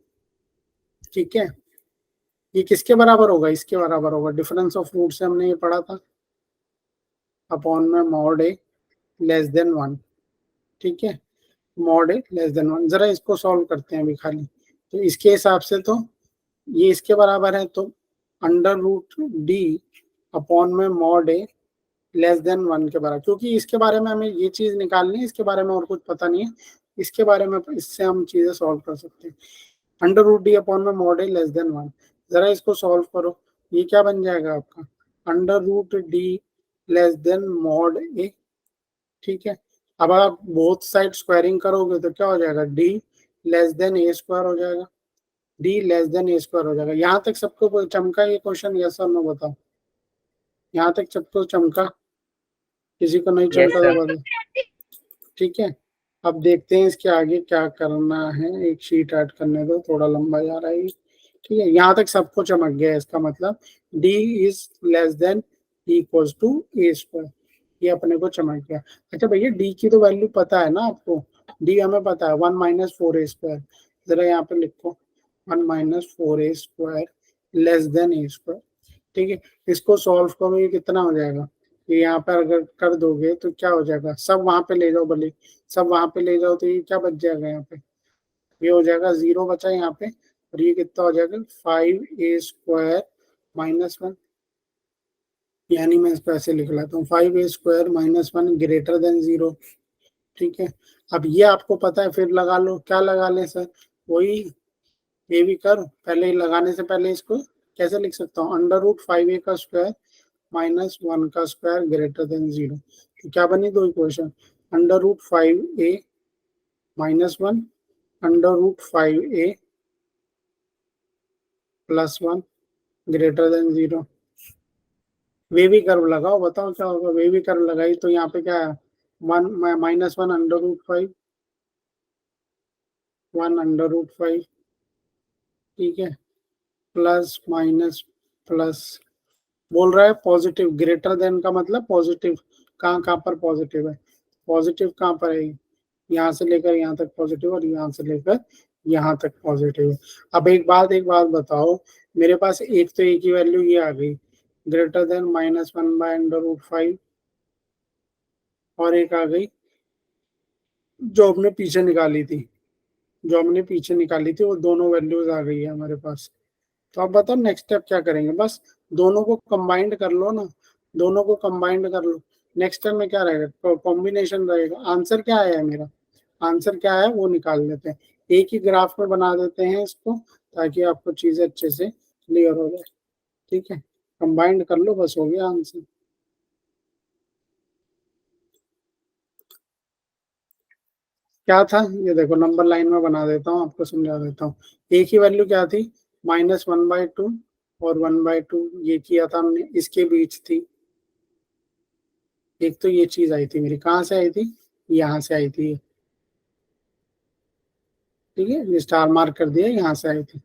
ठीक है, ये किसके बराबर होगा, इसके बराबर होगा, डिफरेंस ऑफ रूट से हमने ये पढ़ा था, अपॉन में मॉड a लेस देन 1, ठीक है, मॉड a लेस देन 1। जरा इसको सॉल्व करते हैं अभी खाली, तो इसके हिसाब से तो ये इसके बराबर है, तो √d अपॉन में मॉड a लेस देन 1 के बराबर, क्योंकि इसके बारे में हमें ये चीज निकालनी है, इसके बारे में और कुछ पता नहीं है, इसके बारे में इससे हम चीजें सॉल्व कर सकते हैं। √d अपॉन में मॉड a लेस देन 1, जरा इसको सॉल्व करो, ये क्या बन जाएगा आपका, √d less than mod a, ठीक है। अब आप बोथ साइड स्क्वायरिंग करोगे तो क्या हो जाएगा, d लेस देन a² हो जाएगा, d लेस देन a² हो जाएगा। यहाँ तक सबको चमका ये क्वेश्चन, यस और नो बताओ, यहाँ तक सबको चमका, किसी को नहीं चमका तो बताओ, ठीक है। अब देखते हैं इसके आगे क्या करना है, एक शीट ऐड करने दो, थोड़ा लंबा जा रहा है, ठीक है। यहाँ तक सबको चमक गया, इसका मतलब d is less than equals to a², ये अपने को चमक गया। अच्छा भैया, d की तो वैल्यू पता है ना आपको, डी हमें पता है 1 माइनस 4a², जरा यहाँ पे लिखो 1 minus 4a² less than a²। ठीक है, इसको सॉल्व करो, ये कितना हो जाएगा, ये यहाँ पर अगर कर दोगे तो क्या हो जाएगा, सब वहां पे ले जाओ, भले सब वहां पे ले जाओ तो ये क्या बच जाएगा, यहाँ पे ये हो जाएगा 0 बचा यहाँ पे, और ये कितना हो जाएगा 5a² माइनस 1, यानी मैं इसको ऐसे लिख लेता हूँ 5a² माइनस 1 ग्रेटर देन 0। ठीक है, अब ये आपको पता है, फिर लगा लो, क्या लगा ले सर, वही ये भी कर, पहले लगाने से पहले इसको कैसे लिख सकता हूँ, √5a² माइनस 1 का स्क्वायर ग्रेटर देन 0। तो क्या बनी दो equation, √5a minus 1 √5a plus 1 greater than 0। Wavy curve लगाओ, बताओ क्या होगा, वेवी कर्व लगाई तो यहाँ पे क्या है, 1 माइनस 1 √5 1 √5, ठीक है, प्लस माइनस प्लस, बोल रहा है पॉजिटिव, ग्रेटर देन का मतलब पॉजिटिव, कहाँ कहाँ पर पॉजिटिव है, पॉजिटिव कहाँ पर है, यहाँ से लेकर यहाँ तक पॉजिटिव और यहाँ से लेकर यहाँ तक पॉजिटिव है। अब एक बात बताओ, मेरे पास एक तो एक ही वैल्यू ये आ गई ग्रेटर देन -1/√5, और एक आ गई जो हमने पीछे निकाली थी वो दोनों वैल्यूज आ गई है हमारे पास। तो अब बताओ नेक्स्ट स्टेप क्या करेंगे, बस दोनों को कंबाइंड कर लो ना, दोनों को कंबाइंड कर लो। नेक्स्ट स्टेप में क्या रहेगा, कॉम्बिनेशन रहेगा। आंसर क्या है मेरा, आंसर क्या है वो निकाल लेते हैं, एक ही ग्राफ में बना देते हैं इसको, ताकि आपको चीजें अच्छे से क्लियर हो जाए। ठीक है, कंबाइंड कर लो, बस हो गया आंसर। क्या था ये देखो, नंबर लाइन में बना देता हूँ, आपको समझा देता हूँ। एक ही वैल्यू क्या थी, -1/2 और 1/2, ये किया था हमने, इसके बीच थी एक, तो ये चीज आई थी मेरी, कहाँ से आई थी, यहाँ से आई थी। ठीक है, ये स्टार मार्क कर दिया, यहाँ से आई थी।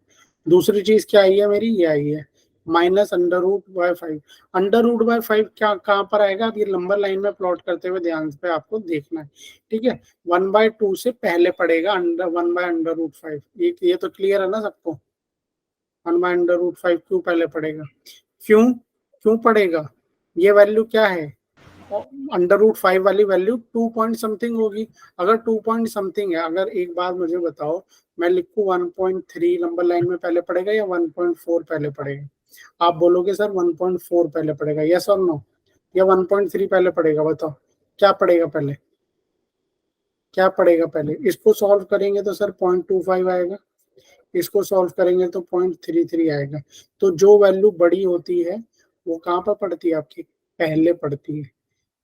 दूसरी चीज क्या आई है मेरी, ये आई है -√/5। √5 क्या कहाँ पर आएगा, अब ये नंबर लाइन में प्लॉट करते हुए ध्यान पे आपको देखना है। ठीक है, 1/2 से पहले पड़ेगा 1/√5, ये तो क्लियर है ना सबको, 1/√5 क्यों पहले पड़ेगा, क्यों क्यों पड़ेगा, ये वैल्यू क्या है, √5 वाली वैल्यू 2 पॉइंट समथिंग होगी। अगर 2 पॉइंट समथिंग है, अगर एक बात मुझे बताओ, मैं लिखूं 1.3 नंबर लाइन में पहले पड़ेगा या 1.4 पहले पड़ेगा, आप बोलोगे सर 1.4 पहले पड़ेगा, यस और नो, या 1.3 पहले पड़ेगा, बताओ क्या पड़ेगा पहले, क्या पड़ेगा पहले। इसको सॉल्व करेंगे तो सर 0.25 आएगा, इसको सॉल्व करेंगे तो 0.33 आएगा। तो जो वैल्यू बड़ी होती है वो कहाँ पर पड़ती है आपकी, पहले पड़ती है,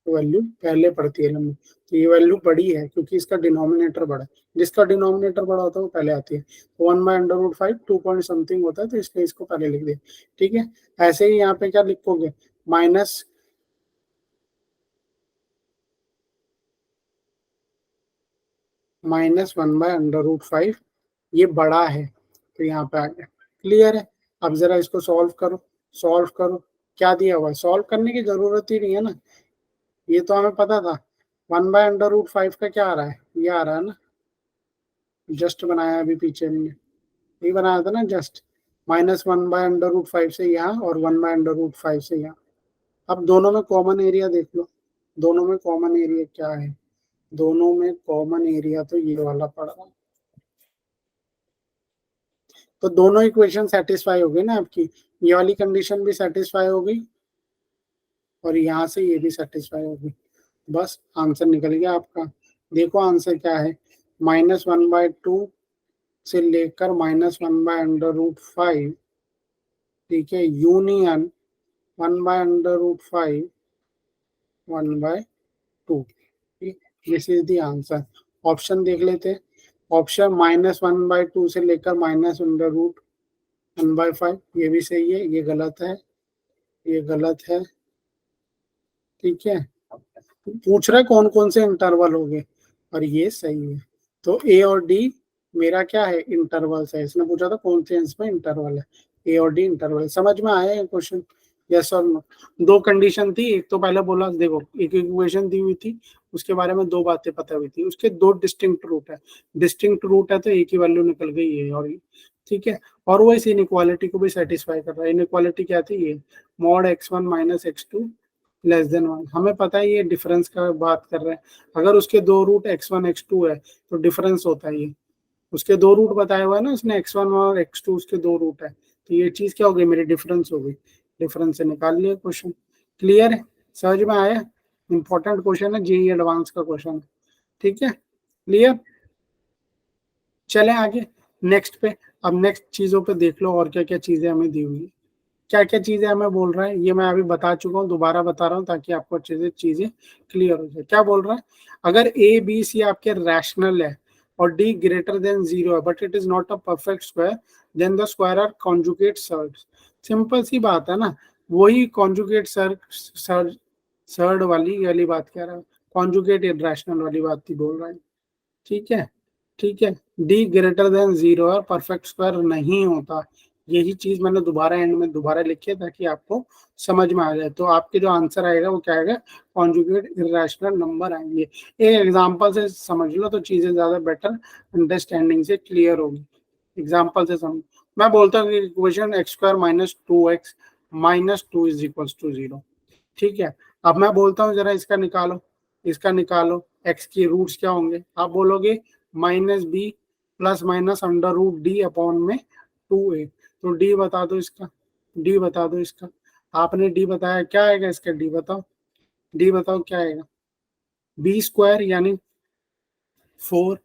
वैल्यू पहले पड़ती है लंबी। तो ये वैल्यू बड़ी है क्योंकि इसका डिनोमिनेटर बड़ा है, जिसका डिनोमिनेटर बड़ा होता है वो पहले आती है। तो 1/√5 2 पॉइंट समथिंग होता है, तो इसलिए इसको पहले लिख दिया। ठीक है, ऐसे ही यहाँ पे क्या लिखोगे, -1/√5, ये बड़ा है तो यहाँ पे आ गया, क्लियर है। अब जरा इसको सॉल्व करो, सॉल्व करो, क्या दिया हुआ है, सॉल्व करने की जरूरत ही नहीं है ना, ये तो हमें पता था। 1/√5 का क्या आ रहा है, ये आ रहा है ना, जस्ट बनाया अभी पीछे में, ये बनाया था ना जस्ट, -1/√5 से यहाँ और 1/√5 से यहाँ। अब दोनों में कॉमन एरिया देख लो, दोनों में कॉमन एरिया क्या है, दोनों में कॉमन एरिया तो ये वाला पड़ रहा है। तो दोनों इक्वेशन सेटिस्फाई हो गई ना आपकी, ये वाली कंडीशन भी सेटिस्फाई हो गई और यहाँ से ये भी सेटिस्फाई हो गई, बस आंसर निकल गया आपका। देखो आंसर क्या है, -1/2 से लेकर -1/√5, ठीक है, union 1/√5 1/2, this is the answer. Option देख लेते हैं, ऑप्शन -1/2 से लेकर -1/5, ये भी सही है, ये गलत है, ये गलत है। ठीक है, पूछ रहा है कौन कौन से इंटरवल हो गए, और ये सही है। तो ए और डी मेरा क्या है, इंटरवल है। इसने पूछा था कौन से इसमें इंटरवल है, ए और डी इंटरवल। समझ में आया ये क्वेश्चन, यस और नो। दो कंडीशन थी, एक तो पहले बोला देखो, एक इक्वेशन दी हुई थी उसके बारे में 2 बातें पता हुई थी, उसके 2 डिस्टिंक्ट रूट है तो एक ही वैल्यू निकल गई है। और ठीक है, और वो इस इनइक्वालिटी को भी सेटिस्फाई कर रहा है। इनइक्वालिटी क्या थी, ये mod x1 minus x2 less than 1। हमें पता है ये डिफरेंस का बात कर रहे हैं, अगर उसके 2 रूट x1 x2 है तो डिफरेंस होता है। ये उसके 2 रूट बताया हुआ है ना उसने, x1 और x2 उसके 2 रूट है, तो ये चीज क्या हो गई, मेरी डिफरेंस हो गई। डिफरेंस से निकाल लिया क्वेश्चन। क्लियर है, समझ में आया? इंपॉर्टेंट क्वेश्चन है, जेईई एडवांस का क्वेश्चन है। ठीक है, क्लियर। चलें आगे नेक्स्ट पे। अब नेक्स्ट चीजों पे देख लो और क्या क्या चीजें हमें दी हुई है, क्या क्या चीजें हमें बोल रहा है। ये मैं अभी बता चुका हूँ, दोबारा बता रहा हूँ ताकि आपको अच्छे से चीजें क्लियर हो जाए। क्या बोल रहा है, अगर ए बी सी आपके रैशनल है और डी ग्रेटर देन 0 है but it is not a perfect square, then the square are conjugate surds. Simple सी बात है ना, वही कॉन्जुगेट सर्ड वाली बात कह रहा है, कॉन्जुगेट इरैशनल वाली बात ही बोल रहा है। ठीक है, ठीक है, डी ग्रेटर देन 0 और परफेक्ट स्क्वायर नहीं होता। यही चीज मैंने दोबारा एंड में दोबारा लिखी है ताकि आपको समझ में आ जाए। तो आपके जो आंसर आएगा वो क्या आएगा, कॉन्जुगेट इरैशनल नंबर आएंगे। एक एग्जांपल से समझ लो तो चीजें ज्यादा बेटर अंडरस्टैंडिंग से क्लियर होगी। एग्जांपल से समझ, मैं बोलता हूँ कि equation X square minus 2x minus 2 is equal to 0। ठीक है, अब मैं बोलता हूँ जरा इसका निकालो, इसका निकालो, एक्स की रूट्स क्या होंगे, आप बोलोगे minus B plus minus under root D upon में 2a। तो डी बता दो इसका, डी बता दो इसका। आपने डी बताया, क्या आएगा इसका, डी बताओ, डी बताओ क्या आएगा। बी स्क्वायर यानी 4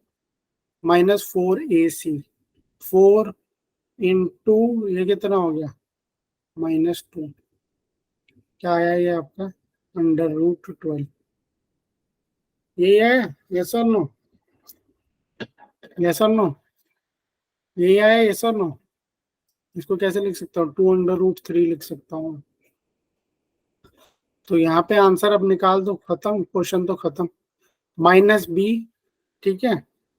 माइनस 4ac, 4 इंटू ये कितना हो गया -2, क्या आया ये आपका अंडर रूट 12। यही आया, यस और नो, यस और नो, यही आया यस और नो। इसको कैसे लिख सकता हूँ, 2 अंडर रूट 3 लिख सकता हूँ। तो यहाँ पे आंसर अब निकाल दो, खत्म, क्वेश्चन तो खत्म। माइनस बी, ठीक है,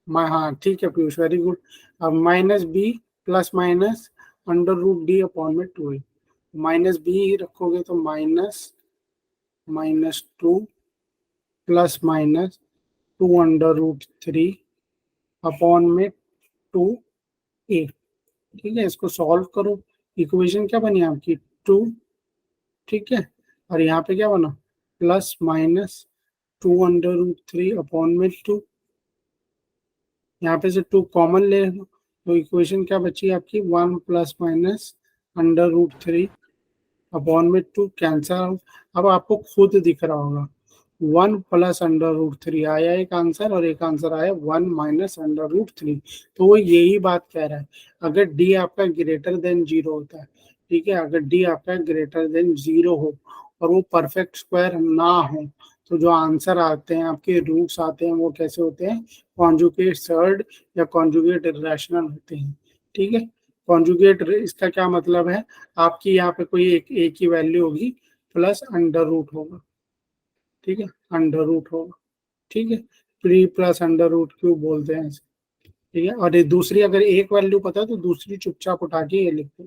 हाँ ठीक है पीयूष, वेरी गुड। अब minus B plus minus under root D upon में 2 माइनस बी ही रखोगे तो -2 plus minus 2 under root 3 upon में 2a। ठीक है, इसको सॉल्व करो, इक्वेशन क्या बनी आपकी 2। ठीक है, और यहाँ पे क्या बना plus minus 2 under root 3 upon में 2। यहाँ पे से 2 कॉमन ले लो तो इक्वेशन क्या बची आपकी 1 plus minus under root 3 upon में 2 कैंसल आउट। अब आपको खुद दिख रहा होगा 1 प्लस अंडर रूट 3 आया एक आंसर, और एक आंसर आया 1 माइनस अंडर रूट 3। तो वो यही बात कह रहा है, अगर डी आपका ग्रेटर देन 0 होता है, ठीक है, अगर डी आपका ग्रेटर देन 0 हो और वो परफेक्ट स्क्वायर ना हो, तो जो आंसर आते हैं आपके रूट्स आते हैं वो कैसे होते हैं, कॉन्जुगेट सर्ड या कॉन्जुगेट इरैशनल होते हैं। ठीक है, कॉन्जुगेट इसका क्या मतलब है, आपकी यहाँ पे कोई एक ही वैल्यू होगी प्लस अंडर रूट होगा। ठीक है, अंडर रूट होगा। ठीक है, pre plus under root cube बोलते हैं इसे। ठीक है, और ये दूसरी अगर एक वैल्यू पता है तो दूसरी चुपचाप उठा के ये लिख दो।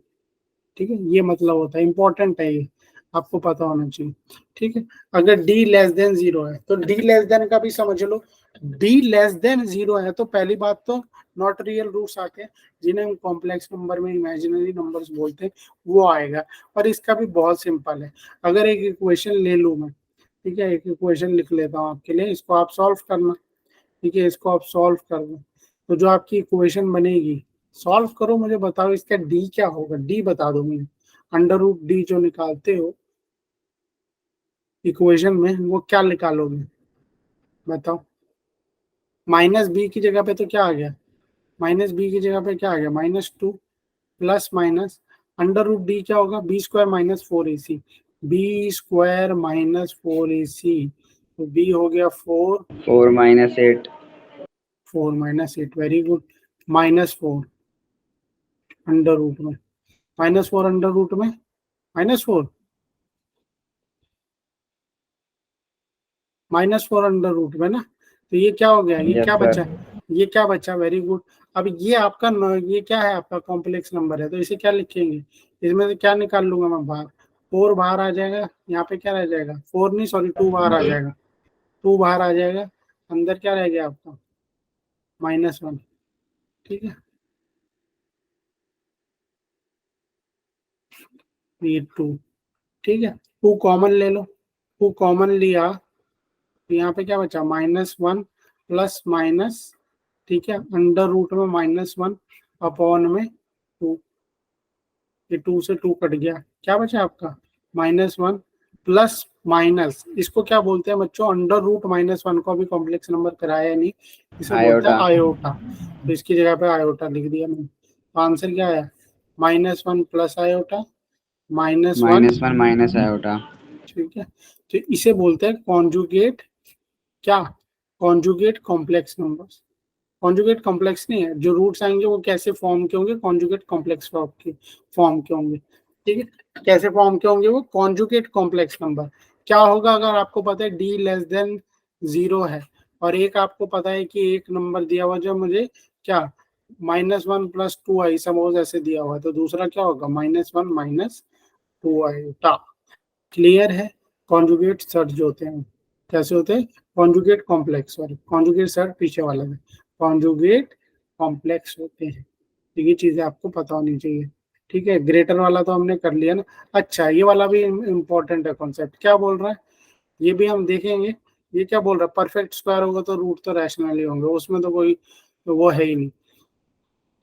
ठीक है, ये मतलब होता है, इंपॉर्टेंट है ये, आपको पता होना चाहिए। ठीक है, अगर d लेस देन 0 है तो d लेस देन का भी समझ लो। d लेस देन 0 है तो पहली बात तो नॉट रियल रूट्स आते हैं, जिन्हें हम कॉम्प्लेक्स नंबर में इमेजिनरी नंबर्स बोलते हैं, वो आएगा। और इसका भी बहुत सिंपल है, अगर एक इक्वेशन ले लूँ मैं, ठीक है, एक इक्वेशन लिख लेता हूँ आपके लिए, इसको आप सॉल्व करना। ठीक है, इसको आप सॉल्व कर दो तो जो आपकी इक्वेशन बनेगी, सॉल्व करो, मुझे बताओ इसका डी क्या होगा, डी बता दो मुझे। अंडर रूट डी जो निकालते हो इक्वेशन में वो क्या निकालोगे बताओ। माइनस बी की जगह पे तो क्या आ गया, माइनस बी की जगह पे क्या आ गया -2 plus minus under root D क्या होगा, B square minus 4ac, B square minus 4ac, तो बी हो गया 4 4 - 8 4 - 8, वेरी गुड, -4 अंडर रूट में, -4 अंडर रूट में -4 -4 अंडर रूट में ना, तो ये क्या हो गया, ये Yes, क्या sir. बचा, ये क्या बचा, वेरी गुड। अब ये आपका ये क्या है, आपका कॉम्प्लेक्स नंबर है, तो इसे क्या लिखेंगे, इसमें से क्या निकाल लूंगा मैं बाहर, 4 बाहर आ जाएगा, यहाँ पे क्या रह जाएगा 4 नहीं सॉरी 2 बाहर आ जाएगा, 2 बाहर आ जाएगा, अंदर क्या रह गया आपका -1, ठीक है, ये 2, ठीक है, 2 कॉमन ले लो, 2 कॉमन लिया तो यहाँ पे क्या बचा -1 प्लस माइनस, ठीक है, अंडर रूट में -1 अपॉन में 2, ये 2 से 2 कट गया, क्या बचा आपका -1 प्लस माइनस, इसको क्या बोलते हैं बच्चों, अंडर रूट -1 को अभी कॉम्प्लेक्स नंबर कराया नहीं, इसे बोलते हैं आयोटा, तो इसकी जगह पे आयोटा लिख दिया मैंने। तो आंसर क्या आया -1 प्लस आयोटा -1 माइनस आयोटा। ठीक है, तो इसे बोलते हैं कॉन्जुगेट, क्या conjugate complex numbers. Conjugate complex नहीं है, जो रूट्स आएंगे वो कैसे फॉर्म के होंगे, कॉन्जुगेट कॉम्प्लेक्स फॉर्म के होंगे, ठीक है, कैसे फॉर्म के होंगे वो कॉन्जुगेट कॉम्प्लेक्स नंबर। क्या होगा अगर आपको पता है d लेस देन 0 है और एक आपको पता है कि एक नंबर दिया हुआ जो मुझे क्या -1 प्लस 2i सपोज ऐसे दिया हुआ है, तो दूसरा क्या होगा -1 -2i। क्लियर है, कॉन्जुगेट सर्ट जो होते हैं कैसे होते हैं, conjugate complex, sorry conjugate surd पीछे वाला है, कॉन्जुगेट कॉम्प्लेक्स होते हैं, तो ये चीजें आपको पता होनी चाहिए, ठीक है। ग्रेटर वाला तो हमने कर लिया ना। अच्छा, ये वाला भी इम्पोर्टेंट है कॉन्सेप्ट, क्या बोल रहा है ये भी हम देखेंगे। ये क्या बोल रहा है, परफेक्ट स्क्वायर होगा तो रूट तो रैशनल ही होंगे, उसमें तो कोई तो वो है ही नहीं।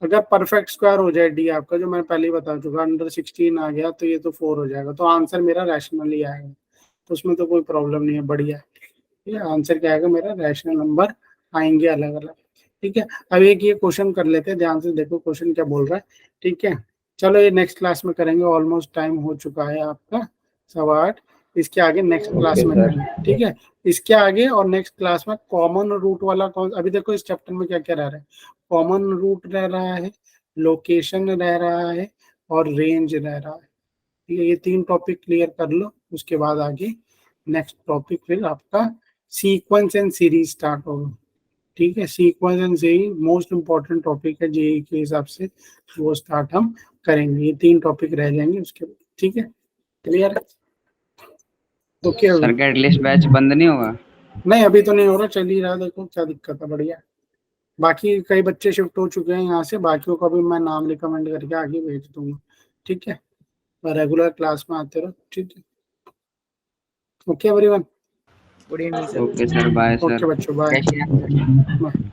अगर परफेक्ट स्क्वायर हो जाए डी आपका, जो मैं पहले ही बता चुका, अंडर 16 आ गया तो ये तो 4 हो जाएगा, तो आंसर मेरा रैशनल ही आएगा, तो उसमें तो कोई प्रॉब्लम नहीं है, बढ़िया है। ठीक है, आंसर क्या आएगा मेरा, रैशनल नंबर आएंगे अलग अलग। ठीक है, अब एक ये क्वेश्चन कर लेते हैं, ध्यान से देखो क्वेश्चन क्या बोल रहा है। ठीक है, चलो ये नेक्स्ट क्लास में करेंगे, ऑलमोस्ट टाइम हो चुका है आपका 8:15, इसके आगे नेक्स्ट क्लास में करेंगे। ठीक है, इसके आगे और नेक्स्ट क्लास में कॉमन रूट वाला कौन, अभी देखो इस चैप्टर में क्या क्या रह रहा है, कॉमन रूट रह रहा है, लोकेशन रह रहा है और रेंज रह रहा है। ठीक है, ये 3 टॉपिक क्लियर कर लो, उसके बाद आगे नेक्स्ट टॉपिक फिर आपका सीक्वेंस एंड सीरीज स्टार्ट होगा। ठीक है, sequence and series most important topic है जेईई के हिसाब से, वो स्टार्ट हम करेंगे। ये 3 टॉपिक रह जाएंगे उसके बाद। ठीक है, क्लियर है, ओके। सर का एटलीस्ट बैच बंद नहीं होगा? नहीं, अभी तो नहीं हो रहा, चल ही रहा, देखो क्या दिक्कत है, बढ़िया। बाकी कई बच्चे शिफ्ट हो चुके हैं यहाँ से, बाकियों का भी मैं नाम रिकमेंड करके आगे भेज दूंगा। ठीक है, रेगुलर क्लास में आते रहो। ठीक है, okay everyone, good evening sir. Okay sir, bye sir. Okay बच्चों, बाय। जय श्री राम। बाय।